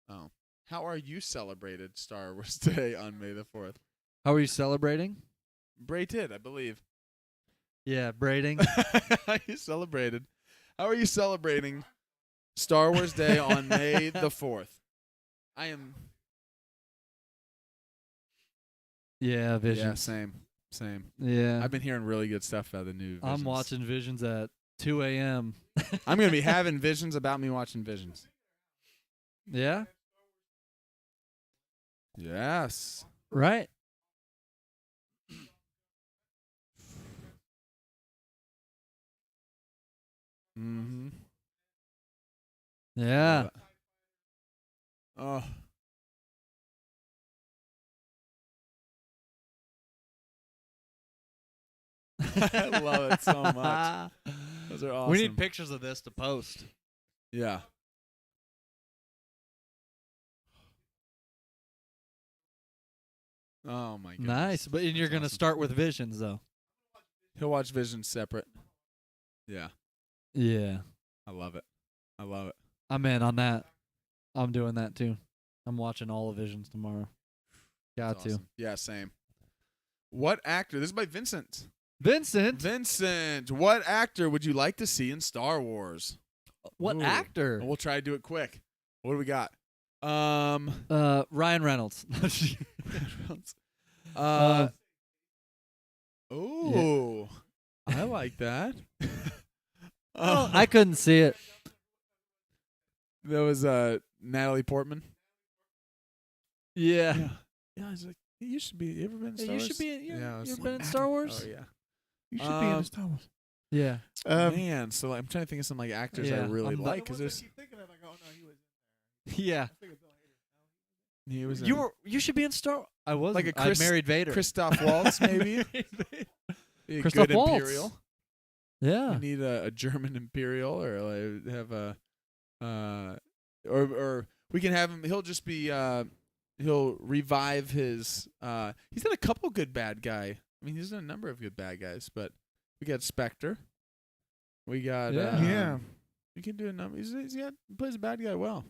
Oh, how are you celebrated Star Wars Day on May the 4th? How are you celebrating? Bray did, I believe. Yeah, braiding. How are you celebrated? How are you celebrating Star Wars Day on May the 4th? I am. Yeah, Yeah, Visions. same. Yeah. I've been hearing really good stuff about the new Visions. I'm watching Visions at 2 a.m. I'm going to be having visions about me watching Visions. Yeah. Yes. Right. Mm-hmm. Yeah. Oh. I love it so much. Those are awesome. We need pictures of this to post. Yeah. Oh my goodness. Nice, but you're That's gonna awesome. start with Visions though. He'll watch Visions separate. Yeah. Yeah. I love it. I love it. I'm in on that. I'm doing that too. I'm watching all of Visions tomorrow. Got That's to. awesome. Yeah, same. What actor? This is by Vincent. Vincent. Vincent, what actor would you like to see in Star Wars? What Ooh. actor? And we'll try to do it quick. What do we got? Ryan Reynolds. Oh, I like that. I couldn't see it. That was Natalie Portman. Yeah. Yeah, I was like, you should be. You ever been in Star You Wars? should be. I was You like, been in Star Wars? Oh yeah. You should be in Star Wars. Yeah. Man, so I'm trying to think of some like actors I Yeah, really I'm like because there's Yeah. he was You should be in Star. I was Like a I married Vader. Christoph Waltz maybe. Be a Christoph good Waltz. Imperial. Yeah. We need a German Imperial or like have a or we can have him. He'll just be he'll revive his. He's done a couple good bad guy. I mean, he's done a number of good bad guys, but we got Spectre. We got Yeah. We can do a number. He plays a bad guy well.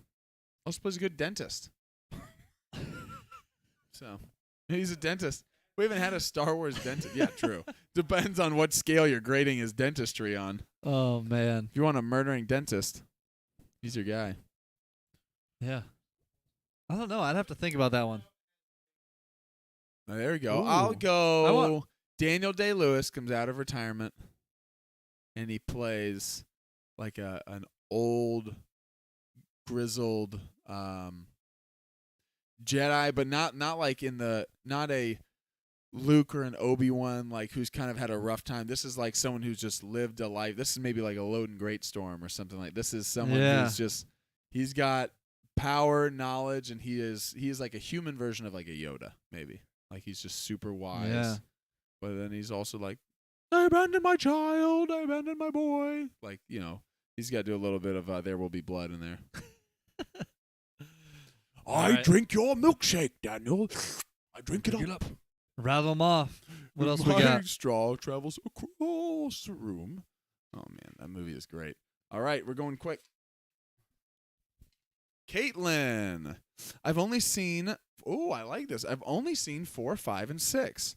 Also plays a good dentist. So he's a dentist. We haven't had a Star Wars dentist. Yeah, true. Depends on what scale you're grading his dentistry on. Oh man. If you want a murdering dentist, he's your guy. Yeah. I don't know. I'd have to think about that one. Oh, there we go. Ooh. I'll go. I want- Daniel Day-Lewis comes out of retirement, and he plays like an old, grizzled Jedi, but not like not a Luke or an Obi-Wan like who's kind of had a rough time. This is like someone who's just lived a life. This is maybe like a Loden Greatstorm or something like. This is someone who's just he's got power, knowledge, and he is like a human version of like a Yoda maybe. Like he's just super wise. Yeah. But then he's also like, I abandoned my child, I abandoned my boy. Like, he's got to do a little bit of There Will Be Blood in there. I right. drink your milkshake, Daniel. I drink it up. Rattle them off. What else we My got? straw travels across the room. Oh, man, that movie is great. All right, we're going quick. Caitlin. I've only seen, I like this. I've only seen 4, 5, and 6.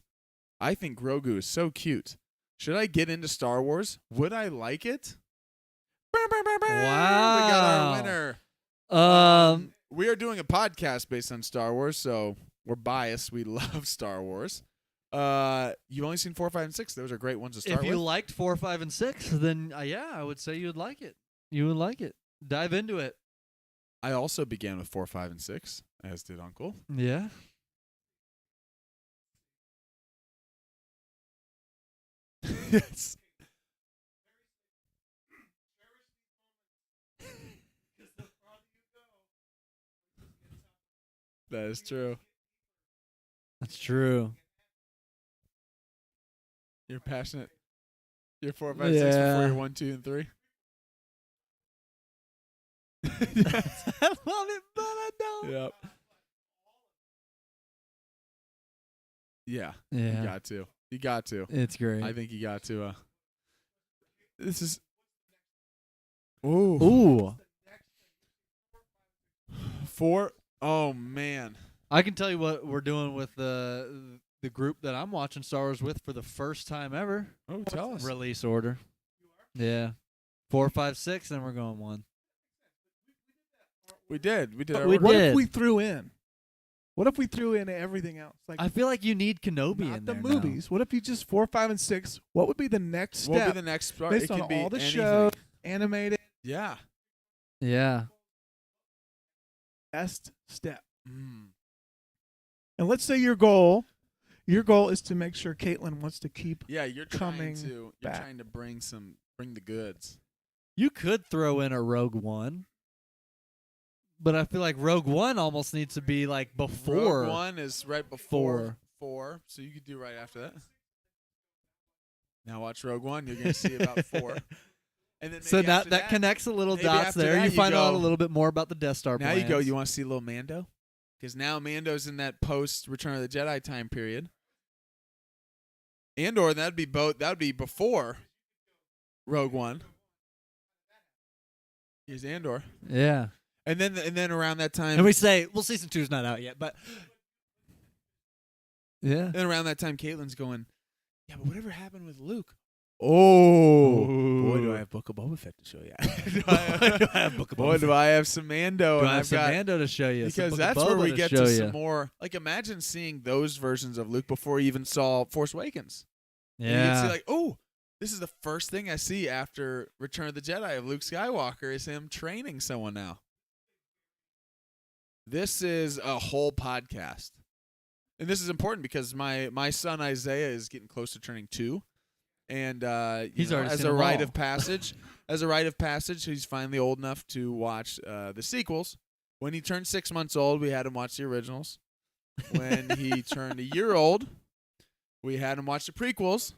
I think Grogu is so cute. Should I get into Star Wars? Would I like it? Wow. We got our winner. We are doing a podcast based on Star Wars, so we're biased. We love Star Wars. You've only seen 4, 5, and 6. Those are great ones to start If you with. liked 4, 5, and 6, then I would say you would like it. You would like it. Dive into it. I also began with 4, 5, and 6, as did Uncle. Yeah. Yes. That is true. That's true. You're passionate. You're 4, 5, 6 before Yeah. you're 1, 2, and 3. I love it, but I don't. Yep. Yeah. Yeah. You got to. You got to. It's great. I think you got to. This is. Ooh. Ooh. 4. Oh man. I can tell you what we're doing with the group that I'm watching Star Wars with for the first time ever. Oh, tell us. Release order. Yeah. 4, 5, 6, then we're going 1. We did. We did. But our we order. What did. if we threw in? What if we threw in everything else? Like I feel like you need Kenobi not in the there movies. What if you just 4, 5, and 6? What would be the next What step will be the next part? based It on could be all the anything. shows, animated? Yeah. Now. Yeah. Best step. Mm. And let's say your goal is to make sure Caitlin wants to keep. Yeah, you're Coming back. trying to bring the goods. You could throw in a Rogue One. But I feel like Rogue One almost needs to be like before. Rogue One is right before 4, so you could do right after that. Now watch Rogue One. You're gonna see about 4, and then So maybe that after that connects a little maybe dots after there. that You you find out go- a little bit more about the Death Star Now plans. you go. You want to see a little Mando? Because now Mando's in that post Return of the Jedi time period. Andor, that'd be both. That'd be before Rogue One. Here's Andor, Yeah. and then around that time, And we say, well, season 2's not out yet, but yeah. then around that time, Caitlin's going, yeah, but whatever happened with Luke? Oh, boy, do Ooh. I have Book of Boba Fett to show you. Boy, do I have some Mando. Do and I have I've some got, Mando to show you? Some because Book of that's where Boba we to get show to ya. some more. Like, imagine seeing those versions of Luke before you even saw Force Awakens. And you can see, Yeah. like, oh, this is the first thing I see after Return of the Jedi of Luke Skywalker is him training someone now. This is a whole podcast. And this is important because my son Isaiah is getting close to turning 2. And He's already as seen a them rite all. of passage, he's finally old enough to watch the sequels. When he turned 6 months old, we had him watch the originals. When he turned a year old, we had him watch the prequels.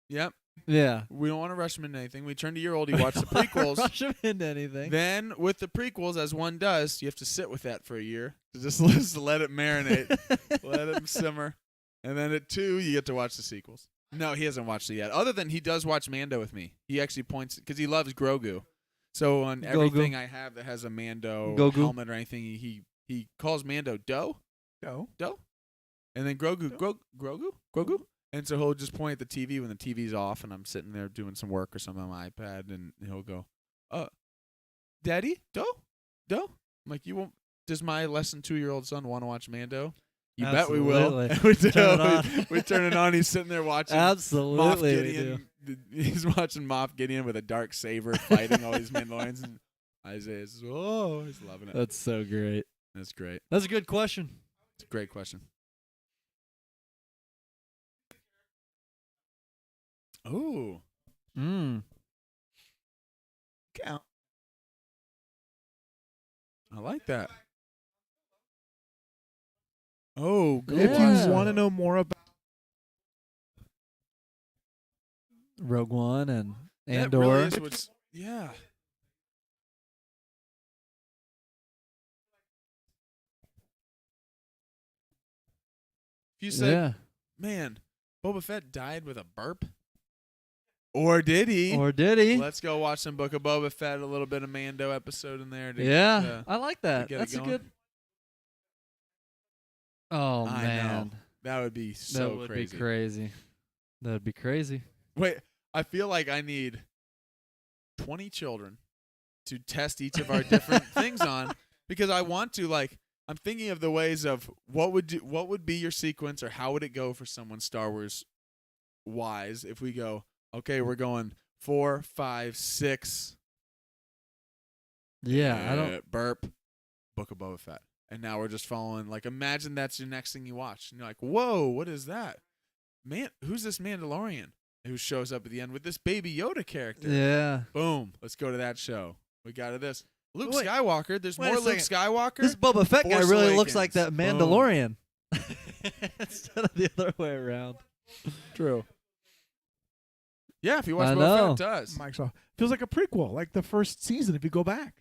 Yep. Yeah. We don't want to rush him into anything. We turned a year old, he watched the prequels. Rush him into anything. Then with the prequels, as one does, you have to sit with that for a year. Just let it marinate. Let it simmer. And then at 2, you get to watch the sequels. No, he hasn't watched it yet. Other than he does watch Mando with me. He actually points, because he loves Grogu. So on everything I have that has a Mando Grogu. helmet or anything, he calls Mando Doe. No. Doe. And then Grogu. Grogu. And so he'll just point at the TV when the TV's off and I'm sitting there doing some work or something on my iPad, and he'll go, Daddy, Doe? I'm like, you won't. Does my less than 2-year-old son want to watch Mando? You bet we will. Absolutely. we do. Turn it on. We turn it on. He's sitting there watching Absolutely. Moff we Gideon. He's watching Moff Gideon with a dark saber fighting all these Mandalorians. And Isaiah's, he's loving it. That's so great. That's great. That's a good question. It's a great question. Oh. Count. I like that. Oh, good If one. you want to know more about Rogue One and That Andor. really is what's, yeah. If you said, yeah. man, Boba Fett died with a burp, or did he? Or did he? Let's go watch some Book of Boba Fett, a little bit of Mando episode in there. Yeah. I like that. get it That's a going. good. Oh, I man. know. That would be so that would crazy. be crazy. That would be crazy. Wait, I feel like I need 20 children to test each of our different things on, because I want to, like, I'm thinking of the ways of what would be your sequence, or how would it go for someone Star Wars wise if we go, okay, we're going 4, 5, 6. Yeah, I don't. Burp, Book of Boba Fett. And now we're just following, like, imagine that's your next thing you watch. And you're like, whoa, what is that? Man, who's this Mandalorian who shows up at the end with this Baby Yoda character? Yeah. Boom. Let's go to that show. We got to this. Luke Wait. Skywalker. There's Wait a more Luke second. Skywalker. This Boba Fett guy Force really looks like Awakens. that Mandalorian. Instead of the other way around. True. Yeah, if you watch I Boba know. Fett, it does. Mike's off. Feels like a prequel, like the first season. If you go back,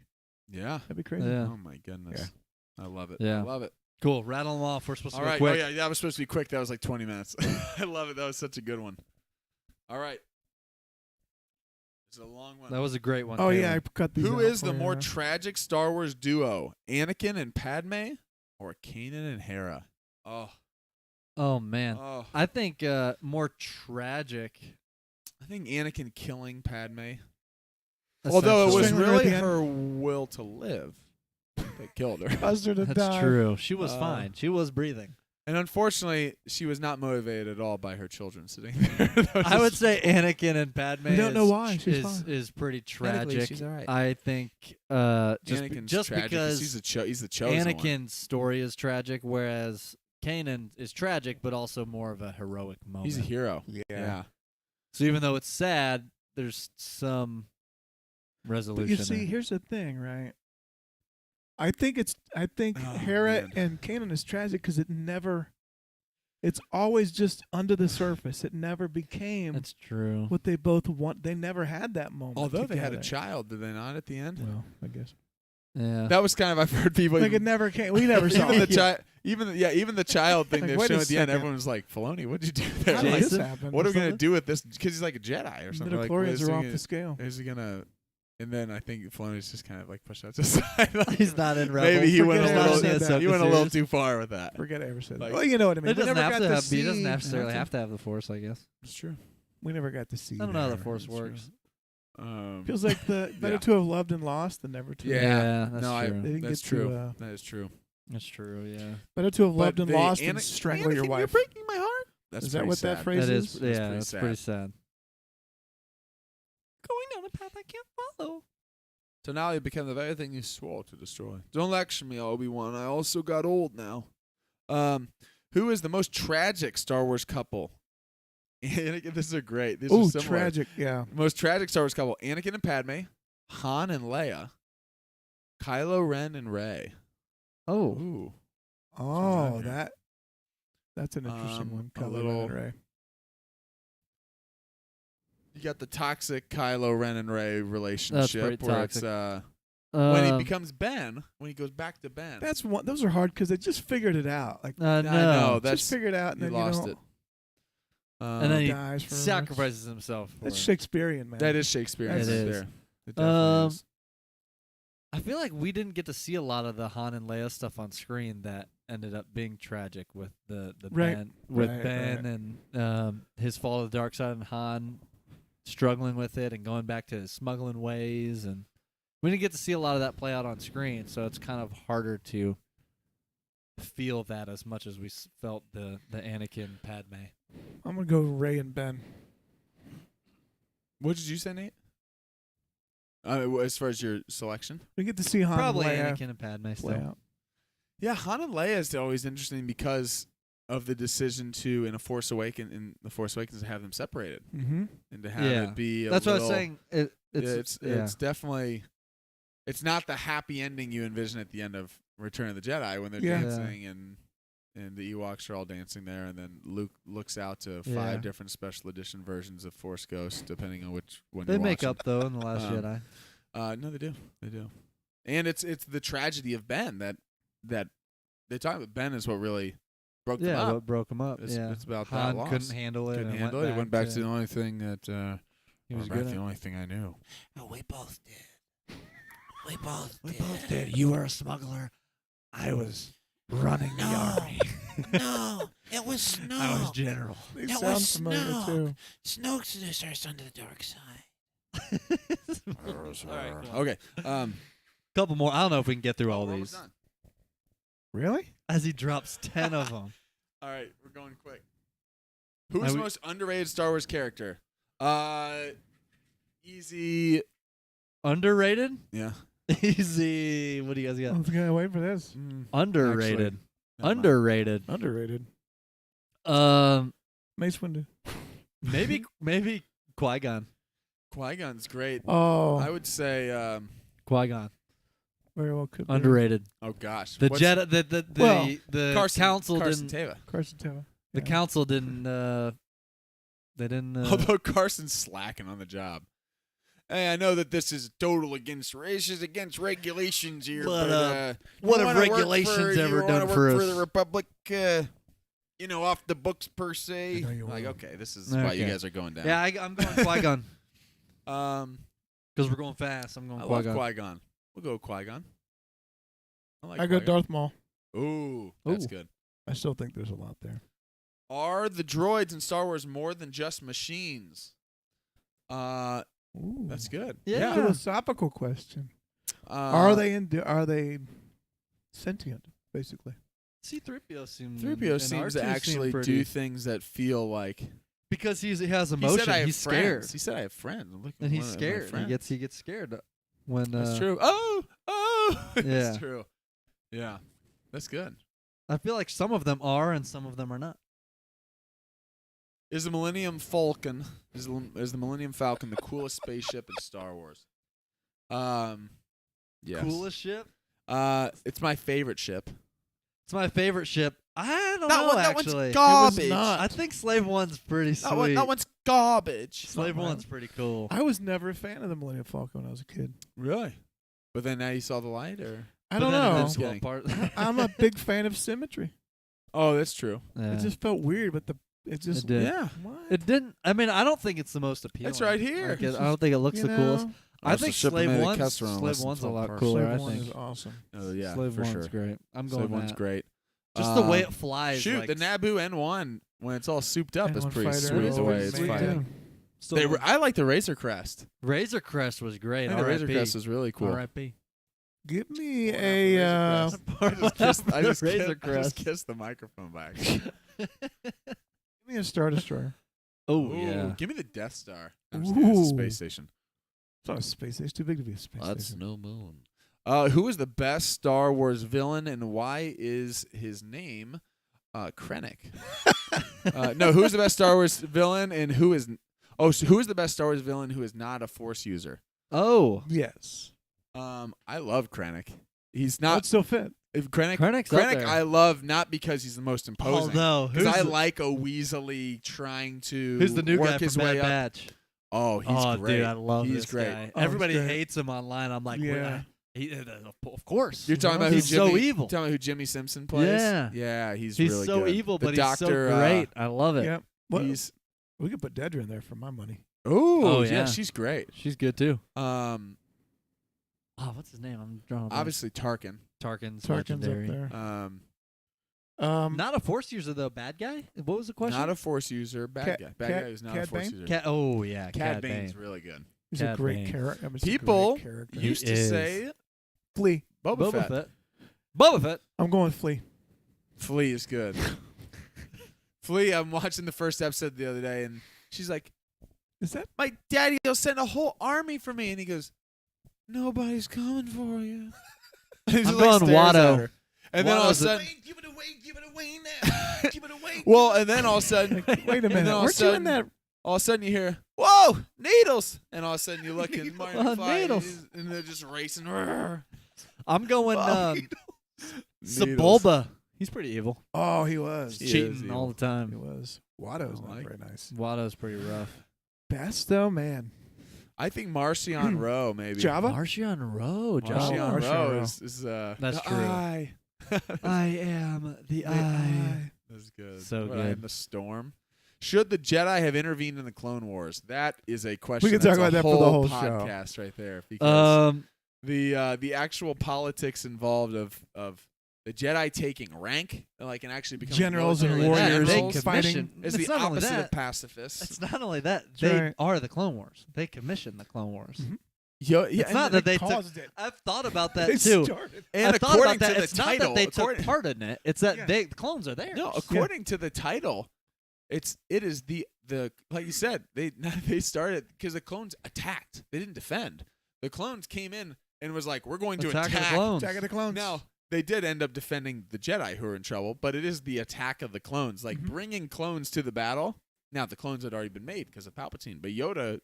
Yeah. that'd be crazy. Yeah. Oh, my goodness. I love it. Yeah. I love it. Cool. Rattle them off. We're supposed to All go right. quick. Oh, yeah, that was supposed to be quick. That was like 20 minutes. I love it. That was such a good one. All right. It's a long one. That was a great one. Oh Caleb. yeah, I cut these. Who out is for the you. more tragic Star Wars duo, Anakin and Padme, or Kanan and Hera? Oh, Oh man. oh. I think more tragic. I think Anakin killing Padme. That's Although not it was true. Strangling her at really the end. her will to live that killed her. Caused her to That's die. true. She was Uh, fine. She was breathing. And unfortunately, she was not motivated at all by her children sitting there. I would say Anakin and Padme. We don't know is- why. She's is fine. is pretty Technically, tragic. she's all right. I think Anakin's just tragic because he's the chosen one. Anakin's story is tragic, whereas Kanan is tragic, but also more of a heroic moment. He's a hero. Yeah. Yeah. So even though it's sad, there's some resolution. But you see, there. here's the thing, right? I think Oh, Hera man. and Kanan is tragic because it's always just under the surface. It never became That's true. what they both want. They never had that moment. Although they had a together. child, did they not at the end? Well, I guess. Yeah. That was kind of, I've heard people Like it never came. We never saw even it. the child, even the child thing Like, they've wait a shown at the end. second. Everyone was like, "Filoni, what'd you do there? How did Like, this Jason, happen? what are we gonna Something? do with this? Because he's like a Jedi or something. Like, Midichlorians is are he off gonna- the scale. Is he gonna? And then I think Filoni's just kind of like pushed out to the side. Like, He's not in Rebels. maybe he went a Forget it. little. Said that. He went a little too far with that. Forget I ever said Like- that. Well, you know what I mean. It We doesn't never have got to to have. see. He doesn't necessarily Nothing. have to have the Force, I guess. It's true. We never got to see. I don't know how the there. Force That's true. works. Feels like the better Yeah. to have loved and lost than never to. Yeah, that's no, true. They didn't that's get true. To, That is true. That's true. Yeah. better to have But loved and the lost than Ana- strangle your Anakin, wife. You're breaking my heart. That's Is that pretty what sad. that phrase That is? is. Yeah, pretty that's sad. pretty sad. Going down a path I can't follow. So now you become the very thing you swore to destroy. Don't lecture me, Obi-Wan. I also got old now. Who is the most tragic Star Wars couple? Anakin, this is great. These Oh, are similar. tragic. Yeah. Most tragic Star Wars couple: Anakin and Padme, Han and Leia, Kylo Ren and Rey. Oh. Ooh, Oh, here. that's an interesting one. a Kylo Ren little- and Rey. you got the toxic Kylo Ren and Rey relationship, pretty where toxic. it's when he Um, becomes Ben, when he goes back to Ben. That's one. Those are hard because they just figured it out. Like no. I know that's just figured it out, and he then lost you it. know, And then he dies for sacrifices himself. For That's it. Shakespearean, man. that is Shakespeare. It right is. there. It definitely is. I feel like we didn't get to see a lot of the Han and Leia stuff on screen that ended up being tragic with the Right. Ben with Right, Ben and his fall to the dark side and Han struggling with it and going back to his smuggling ways, and we didn't get to see a lot of that play out on screen, so it's kind of harder to feel that as much as we felt the Anakin Padme. I'm gonna go Rey and Ben. What did you say, Nate? As far as your selection? We get to see Han Probably and Leia Anakin and Padme still. play out. Yeah, Han and Leia is always interesting because of the decision to in The Force Awakens to have them separated Mm-hmm. and to have Yeah. it be a That's what I was little- saying. It's definitely it's not the happy ending you envision at the end of Return of the Jedi when they're Yeah. dancing and the Ewoks are all dancing there, and then Luke looks out to Yeah. 5 different special edition versions of Force Ghost depending on which one They you're make watching. up though in the Last Um, Jedi. No, they do, and it's the tragedy of Ben that they talk about. Ben is what really broke them Yeah, up. what broke him up. It's- yeah, it's about that Han loss. couldn't handle it. Couldn't and handle it. He went back to the only thing that he was went back good to at. the only thing I knew. Oh, we both did. We both did. You were a smuggler. I was running the No. army. No, it was Snoke. I was general. They It sound was familiar Snoke. too. Snoke seduced us onto the dark side. Alright, cool. Okay. Couple more. I don't know if we can get through all we're almost these. done. Really? As he drops 10 of them. All right, we're going quick. Who Are is the we- most underrated Star Wars character? Easy. Underrated? Yeah. Easy. What do you guys I got? was gonna wait for this. Underrated. Never mind. Underrated. Underrated. Mace Windu. Maybe Qui-Gon. Qui-Gon's great. Oh, I would say. Qui-Gon. very well could be. Underrated. Oh gosh. The What's- Jedi the Well, the Carson, council Carson didn't Teva. Carson Teva. the Yeah. council didn't they didn't Although Carson's slacking on the job. Hey, I know that this is total against races, against regulations here, But, but what you have wanna work regulations for- ever you wanna done work for for us? the Republic? Off the books per se. I know you Like, will. okay, this is why you Okay. guys are going down. Yeah, I'm going Qui-Gon because we're going fast. I'm going I love Qui-Gon. Qui-Gon. We'll go with Qui-Gon. like I go Qui-Gon. Darth Maul. Ooh, that's Ooh. good. I still think there's a lot there. Are the droids in Star Wars more than just machines? Ooh. That's good. Yeah. Philosophical question. Are Uh, they sentient? Basically. C-3PO seems 3PO and seems to R2 actually seem do pretty- things that feel like because he has He emotion. said I have He's friends. scared, He said I have friends. I'm looking and at he's one of my scared. friends. He gets scared when. That's true. Oh, Yeah. that's true. Yeah, that's good. I feel like some of them are and some of them are not. Is the Millennium Falcon is the Millennium Falcon the coolest spaceship in Star Wars? Yes. Coolest ship. It's my favorite ship. It's my favorite ship. I don't That know one, that actually. one's garbage. not. I think Slave One's pretty sweet. That one's garbage. Slave not mine. One's pretty cool. I was never a fan of the Millennium Falcon when I was a kid. Really? But then now you saw the light, or I But don't then it know. did fall Kidding. apart. I'm a big fan of symmetry. oh, that's true. Yeah. It just felt weird, but it just It did. Yeah. What? It didn't. I mean, I don't think it's the most appealing. That's right here. Like, It's I don't think it looks You the coolest. know, I That's think the ship that Slave made a One's Kessler on less than a 12 lot parts. cooler. Slave I One think is awesome. Oh yeah, Slave for One's sure. great. I'm going Slave One's that. great. Just the way Um, it flies. Shoot, like, the Naboo N1 when it's all souped up is N1 pretty fighter sweet is the way always it's sweet, fighting. too. Still I like the Razor Crest. Razor Crest was great. I think the Razor Crest was really cool. R.I.p. Give me Pouring a. out the I just Razor kissed Crest. the microphone back. Give me a Star Destroyer. Oh Ooh, yeah. give me the Death Star. I'm just kidding, it's a Ooh. space station. It's not a space station. It's too big to be a space That's station. no moon. Who is the best Star Wars villain, and why is his name Krennic? No, who is the best Star Wars villain, and who is? Oh, so who is the best Star Wars villain who is not a Force user? Oh, Yes. I love Krennic. He's not. That still fit. If Krennic, Krennic's up there. I love not because he's the most imposing. Although, because I who's the- like a Weasley trying to who's the new work guy his from way Bad up. Batch? Oh, he's great. Dude, I love He's this great. guy. Oh, Everybody he's great. hates him online. I'm like, Yeah. of course. You're talking about who he's Jimmy, so evil. Talking about who Jimmy Simpson plays? Yeah. Yeah, he's He's really so good. evil, The but doctor, he's so great. I love it. Yep. Well, He's we could put Dedra in there for my money. oh yeah. yeah, she's great. She's good too. Oh, what's his name? I'm drawing a blank. obviously Tarkin. Tarkin's Tarkin's legendary. up there. Um, Not a Force user though. Bad guy. What was the question? not a Force user. Bad Cat- guy. Bad Cat- guy who's not a Cad Force Bane? user. Cat. Oh yeah, Cad Cad Bane's Bane. really good. He's a Cad great Bane. character. People character. He Used to is. say Flea. Boba Fett. Fett. Boba Fett. I'm going with Flea. Flea is good. Flea, I'm watching the first episode the other day, and she's like, Is that? "My daddy will send a whole army for me," and he goes, "Nobody's coming for you." He just, I'm like, going stares at Watto. her. And then all of a Watto's a- sudden, Give it away now. Give it away. well, and then all of a sudden, Wait a then minute. all of a Weren't you in sudden- that? all of a sudden you hear, "Whoa, needles!" And all of a sudden you look and Marty Oh, McFly, needles. and they're just racing. Needles. I'm going Needles. Sebulba. He's pretty evil. Oh, he was. He is Cheating all evil. the time. He was. Watto's I not like very nice. Watto's pretty rough. Best though, man. I think Marcion Rowe maybe. Java. Martian Rowe. Marcion Marcion Rowe Rowe. is That's the true. eye. I am the That's good. So What, I am good. the storm. Should the Jedi have intervened in the Clone Wars? That is a question. We could talk that's about a that for the whole show. podcast right there. Because Um. the actual politics involved of the Jedi taking rank, like and actually becoming Generals and military warriors generals, fighting. is It's the not only opposite that. of pacifists. It's not only that That's they right. are the Clone Wars. They commissioned the Clone Wars. Mhm. Yeah, It's not that they took. caused it. I've thought about that They too. started. and I've thought according about that. to the It's title, not that they according, took part in it. It's that Yeah. the clones are there. no, according to the title, it is the like you said they started because the clones attacked. They didn't defend. The clones came in and was like, "We're going to Attack of the attack." Clones. Attack of the Clones. Now they did end up defending the Jedi who were in trouble, but it is the attack of the clones, like Mhm. bringing clones to the battle. Now the clones had already been made because of Palpatine, but Yoda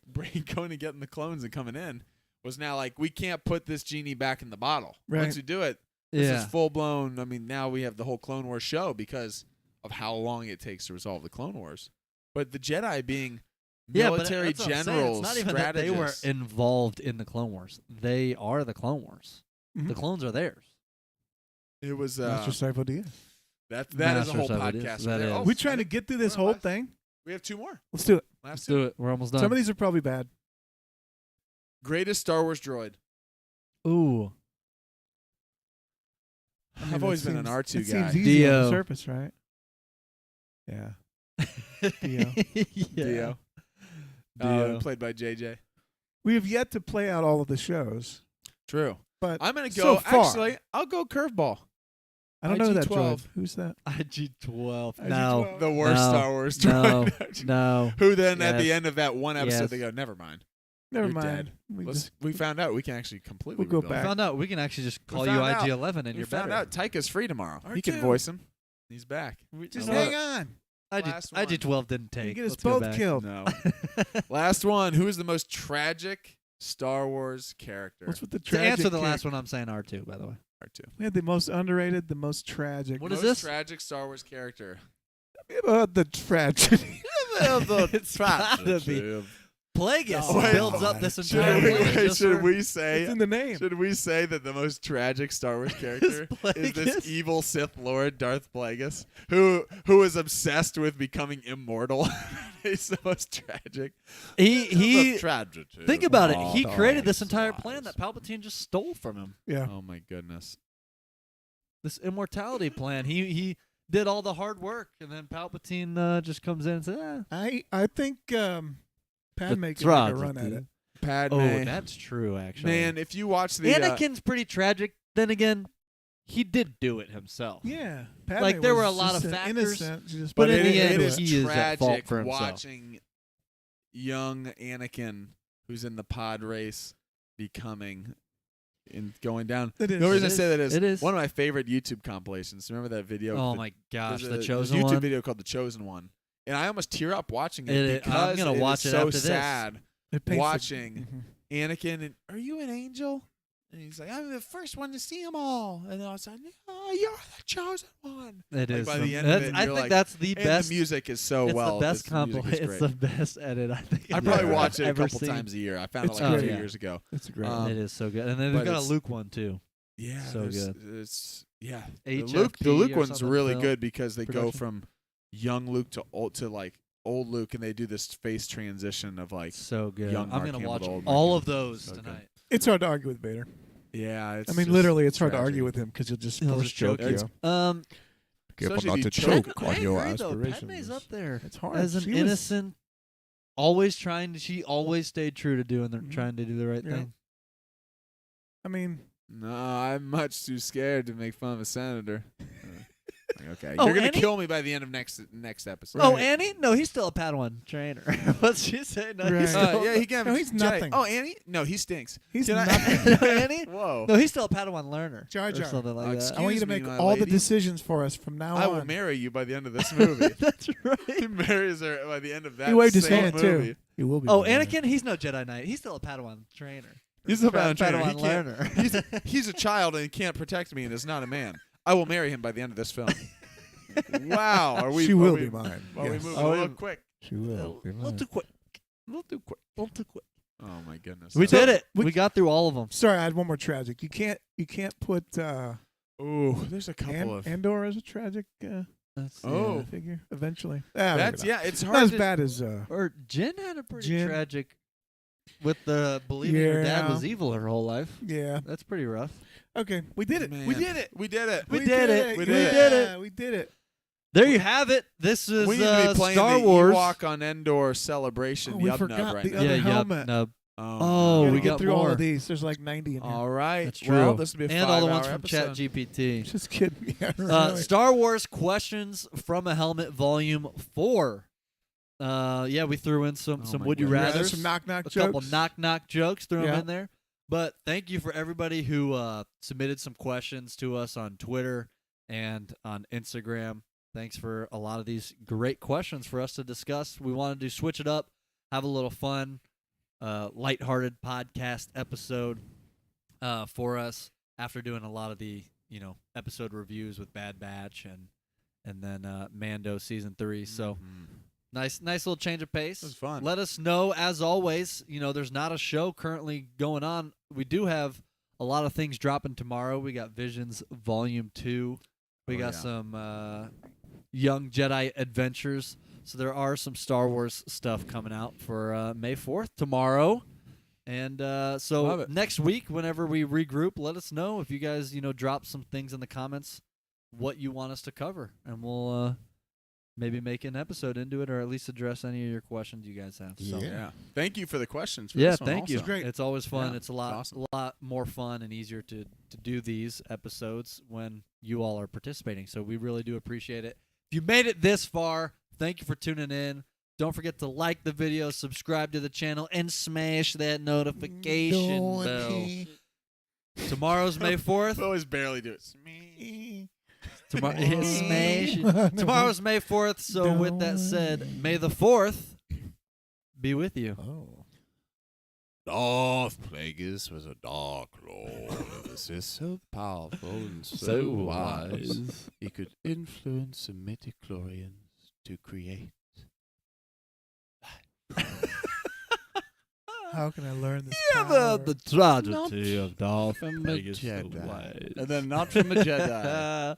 going and getting the clones and coming in was now like, we can't put this genie back in the bottle. Right. Once you do it, this Yeah. is full blown. I mean, now we have the whole Clone Wars show because of how long it takes to resolve the Clone Wars. But the Jedi being Yeah, but military that's what I'm saying. generals, It's not even that they were strategists. involved in the Clone Wars. They are the Clone Wars. Mhm. The clones are theirs. It was Master Sifo Dyas. that is a Master whole Sifo podcast. Dyas. right That there. is. Oh, We trying to get through this Well, whole last- thing. we have two more. Let's do it. Last Let's two. do it. We're almost done. Some of these are probably bad. Greatest Star Wars droid. Ooh. I mean, I've that always been an seems- R2 it guy. Seems easy on Dio. the surface, right? Yeah. Dio. Yeah. Dio. Dio. Played by JJ. We have yet to play out all of the shows, True. but I'm gonna so go. far, Actually, I'll go curveball. I don't know that IG-12. droid. Who's that? IG-12. IG-12. No. The worst No. Star Wars No. droid. No. Who then at the Yes. end of that one episode Yes. they go, never mind. Never You're mind. dead. We found out we can actually completely We'll go rebuild. We back. found out we can actually just We call you found out. IG-11 and We you're found better. out Tyka's free tomorrow. He R2. can voice him. He's back. Just I love hang it. on. Last one. IG-12 didn't take. You get us Let's go both back. killed. No. Last one. Who is the most tragic Star Wars character? What's with the To tragic? answer the last character? one, I'm saying R2, by the way. R2. We had the most underrated, the most tragic. What is most this? tragic Star Wars character? About the tragedy. It's gotta be. Plagueis Oh, wait. builds up this Should entire we, plan just should for- we say It's in the name. should we say that the most tragic Star Wars character is this Plagueis? evil Sith Lord Darth Plagueis, who is obsessed with becoming immortal? He's the most tragic. He The tragedy. think about it. of He all created this Star entire Wars. plan that Palpatine just stole from him. Yeah. Oh my goodness. This immortality plan. He did all the hard work, and then Palpatine just comes in and says, I think Padme the can make a run at it. Padme. Oh, that's true, actually. Man, if you watch the Anakin's pretty tragic. Then again, he did do it himself. Yeah, Padme Like, there were a was lot just of an factors, innocent, she just but put in the end, it is he is at fault tragic for himself. watching young Anakin, who's in the pod race, becoming and going down. It is. The only reason It I say that is It is. one of my favorite YouTube compilations. Remember that video? Oh The- my gosh, there's the a chosen YouTube one. video called The Chosen One, and I almost tear up watching it I'm because gonna watch is it so after this. sad It paints watching Mhm. Anakin. And, are you an angel? And he's like, I'm the first one to see them all. And then all of a sudden, oh, you're the chosen one. It Like, is. by the end of it, I you're think like- that's the And best. the music is so it's well. the best the music is It's great. the best edit I think I I've probably ever- watch it a ever couple seen. times a year. I found it It's like a great. few Yeah. years ago. It's great. It is so good, and then but they've got a it's- Luke one too. Yeah, So good. It's the HFP Luke or one's something, really film good because they go production. from young Luke to old Luke, and they do this face transition of like, So good. young I'm Mark gonna Hamill watch to old Mark all Hamill. of those So good. tonight. It's hard to argue with Vader. yeah. It's I mean, just literally, it's hard to tragic. argue with him because he'll just He'll force just choke choke you. you. Careful Especially not if to you choke I agree, though. Padme's up there It's hard. as an She was- innocent, always trying to. She always stayed true to doing the Mhm. trying to do the right Yeah. thing. I mean, No, I'm much too scared to make fun of a senator. Like, okay, Oh, you're gonna Annie? kill me by the end of next episode. Oh, Right. Annie? No, he's still a Padawan trainer. What's she say? No, Right. he's still. Yeah, he can. No, he's Jedi. nothing. Oh, Annie? No, he stinks. he's Can I- nothing. Annie? Whoa. No, he's still a Padawan learner. Jar Or Jar. something like that. Excuse I want you to me, make my all the lady. decisions for us from now I on. will marry you by the end of this movie. That's He right. marries her by the end of that. He waved his same hand movie. too. He will be. Oh, my man. Anakin? He's no Jedi Knight. He's still a Padawan trainer. He's a Padawan trainer. Padawan He can't- learner. He's a child and he can't protect me and is not a man. I will marry him by the end of this film. Wow, are we? She are will we, be mine. Are we Yes. moving Oh, a little yeah. quick? She will be A little mine. too quick. A little too quick. A little too quick. Oh my goodness. We did it. we- We got through all of them. Sorry, I had one more tragic. You can't put Ooh, there's a couple of. Andor as a tragic Oh. figure eventually. That's it's not hard as to. bad as Or Jin had a pretty Jin. tragic with the believing her dad Yeah. was evil her whole life. yeah. That's pretty rough. Okay, we did it. Man. We did it. We did it. We did it. We We did did it. We did it. There you have it. This is We need to be playing Star the Wars. Ewok on Endor celebration. Oh, we Yub forgot Nub right the now. other Yeah, helmet. Nub. Oh, Oh, We we gotta get got through all more. of these. There's like 90 in here. all right. That's Well, true. this will be a And all the ones 5-hour from episode. ChatGPT. Just kidding. Yeah, really. Star Wars questions from a helmet, Volume 4. Yeah, we threw in some Oh my would you goodness. Yeah, rather, there's some knock a jokes. couple knock jokes, threw them Yeah. in there. But thank you for everybody who submitted some questions to us on Twitter and on Instagram. Thanks for a lot of these great questions for us to discuss. We wanted to switch it up, have a little fun, lighthearted podcast episode for us after doing a lot of the episode reviews with Bad Batch and then Mando season 3. So nice little change of pace. It was fun. Let us know, as always. There's not a show currently going on. We do have a lot of things dropping tomorrow. We got Visions Volume 2. We Oh, got yeah. some Young Jedi Adventures. So there are some Star Wars stuff coming out for May 4th tomorrow. And Love so it. next week, whenever we regroup, let us know if you guys, drop some things in the comments, what you want us to cover. And we'll maybe make an episode into it, or at least address any of your questions you guys have. So. Yeah. Thank you for the questions. For Yeah, this one thank you. also. great. It's always fun. Yeah, It's a lot, awesome. lot more fun and easier to do these episodes when you all are participating. So we really do appreciate it. If you made it this far, thank you for tuning in. Don't forget to like the video, subscribe to the channel, and smash that notification bell. Tomorrow's May 4th. We always barely do it. Tomorrow, smash it. Tomorrow's May 4th. So with that said, May the 4th be with you. Oh. Darth Plagueis was a dark lord. This is so powerful and so wise. He could influence the midichlorians to create. How can I learn this? Yeah, power? the tragedy of Darth From a Plagueis the Jedi. Wise. And then not from a Jedi.